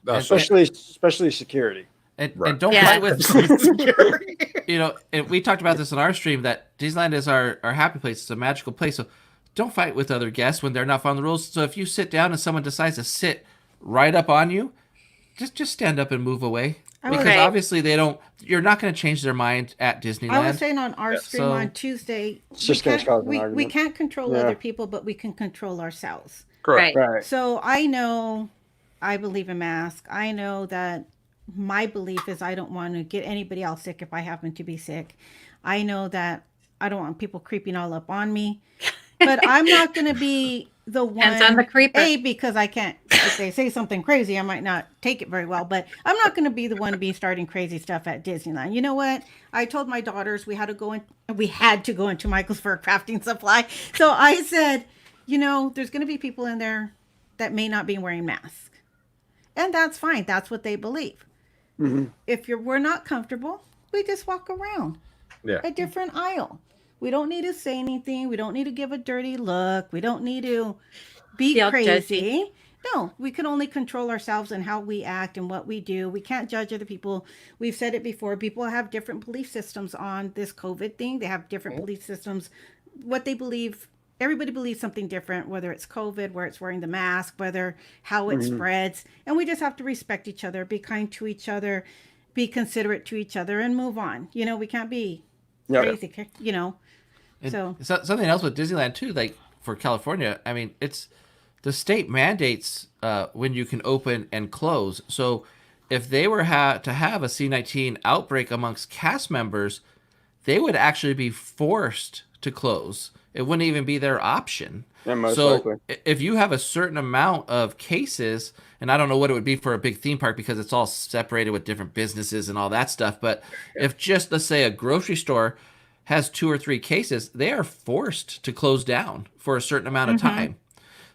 especially security. And don't fight with security. And we talked about this in our stream that Disneyland is our happy place. It's a magical place. So don't fight with other guests when they're not following the rules. So if you sit down and someone decides to sit right up on you, just stand up and move away. Because obviously you're not going to change their mind at Disneyland. I was saying on our stream on Tuesday, we can't control other people, but we can control ourselves. Correct. Right. So I believe in masks. I know that my belief is I don't want to get anybody else sick if I happen to be sick. I know that I don't want people creeping all up on me, but I'm not going to be the one. Depends on the creeper. Because I can't. If they say something crazy, I might not take it very well. But I'm not going to be the one to be starting crazy stuff at Disneyland. You know what? I told my daughters we had to go into Michael's for a crafting supply. So I said, there's going to be people in there that may not be wearing masks, and that's fine. That's what they believe. Mm-hmm. If we're not comfortable, we just walk around a different aisle. We don't need to say anything. We don't need to give a dirty look. We don't need to be crazy. No, we can only control ourselves and how we act and what we do. We can't judge other people. We've said it before. People have different belief systems on this COVID thing. They have different belief systems. What they believe, everybody believes something different, whether it's COVID, where it's wearing the mask, how it spreads. And we just have to respect each other, be kind to each other, be considerate to each other, and move on. We can't be crazy, And so something else with Disneyland too, like for California, I mean, it's the state mandates when you can open and close. So if they were to have a C-19 outbreak amongst cast members, they would actually be forced to close. It wouldn't even be their option. Yeah, most so likely. If you have a certain amount of cases, and I don't know what it would be for a big theme park because it's all separated with different businesses and all that stuff, but if just, let's say, a grocery store has 2 or 3 cases, they are forced to close down for a certain amount of time.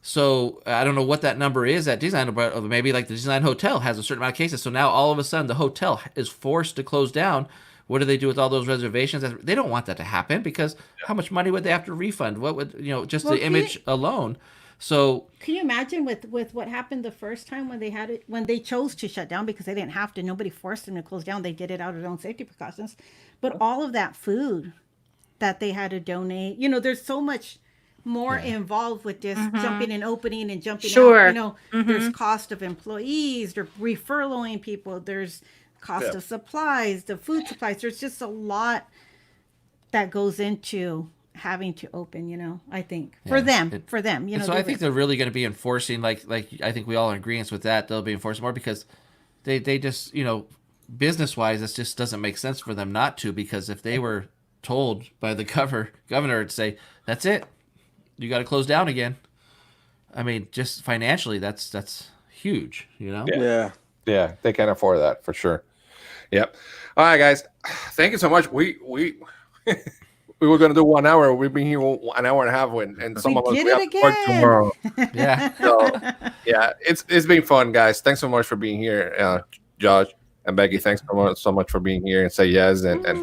So I don't know what that number is at Disneyland, but maybe like the Disneyland Hotel has a certain amount of cases. So now all of a sudden the hotel is forced to close down. What do they do with all those reservations? They don't want that to happen because how much money would they have to refund? What would, just the image alone. So can you imagine with what happened the first time when they chose to shut down because they didn't have to, nobody forced them to close down. They did it out of their own safety precautions. But all of that food that they had to donate, there's so much more involved with this jumping and opening and jumping out. There's cost of employees, they're refurloughing people, there's cost of supplies, the food supplies. There's just a lot that goes into having to open, I think for them, so I think they're really going to be enforcing, like I think we all are in agreement with that. They'll be enforcing more because they just, business wise, it just doesn't make sense for them not to, because if they were told by the governor to say, that's it, you got to close down again. I mean, just financially, that's huge, Yeah, they can afford that for sure. Yep. All right, guys. Thank you so much. We we were gonna do 1 hour. We've been here an hour and a half, and some of us did we it have to work again. tomorrow. Yeah. So it's been fun, guys. Thanks so much for being here, Josh and Becky. Thanks so much for being here and say yes. And I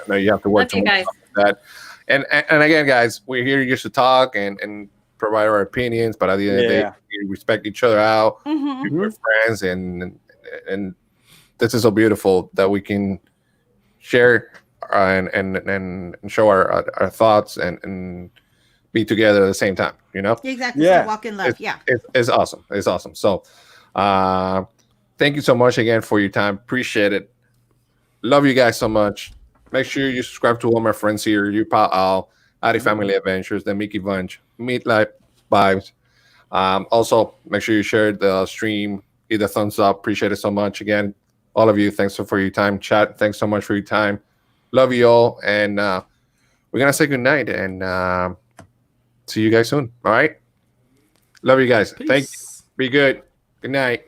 know you have to work Love you tomorrow. guys. That. And again, guys, we're here just to talk and provide our opinions, but at the end of the day, we respect each other out. We're friends, and this is so beautiful that we can share and show our thoughts and be together at the same time. Exactly. So walk in love. It's awesome. It's awesome. So, thank you so much again for your time. Appreciate it. Love you guys so much. Make sure you subscribe to all my friends here. You Pal Al, Addy Family Adventures, the Mickey Bunch, Meat Life Vibes. Also, make sure you share the stream. Give a thumbs up. Appreciate it so much. Again, all of you, thanks for your time. Chat, thanks so much for your time. Love you all. And we're going to say goodnight and see you guys soon. All right? Love you guys. Peace. Thank you. Be good. Good night.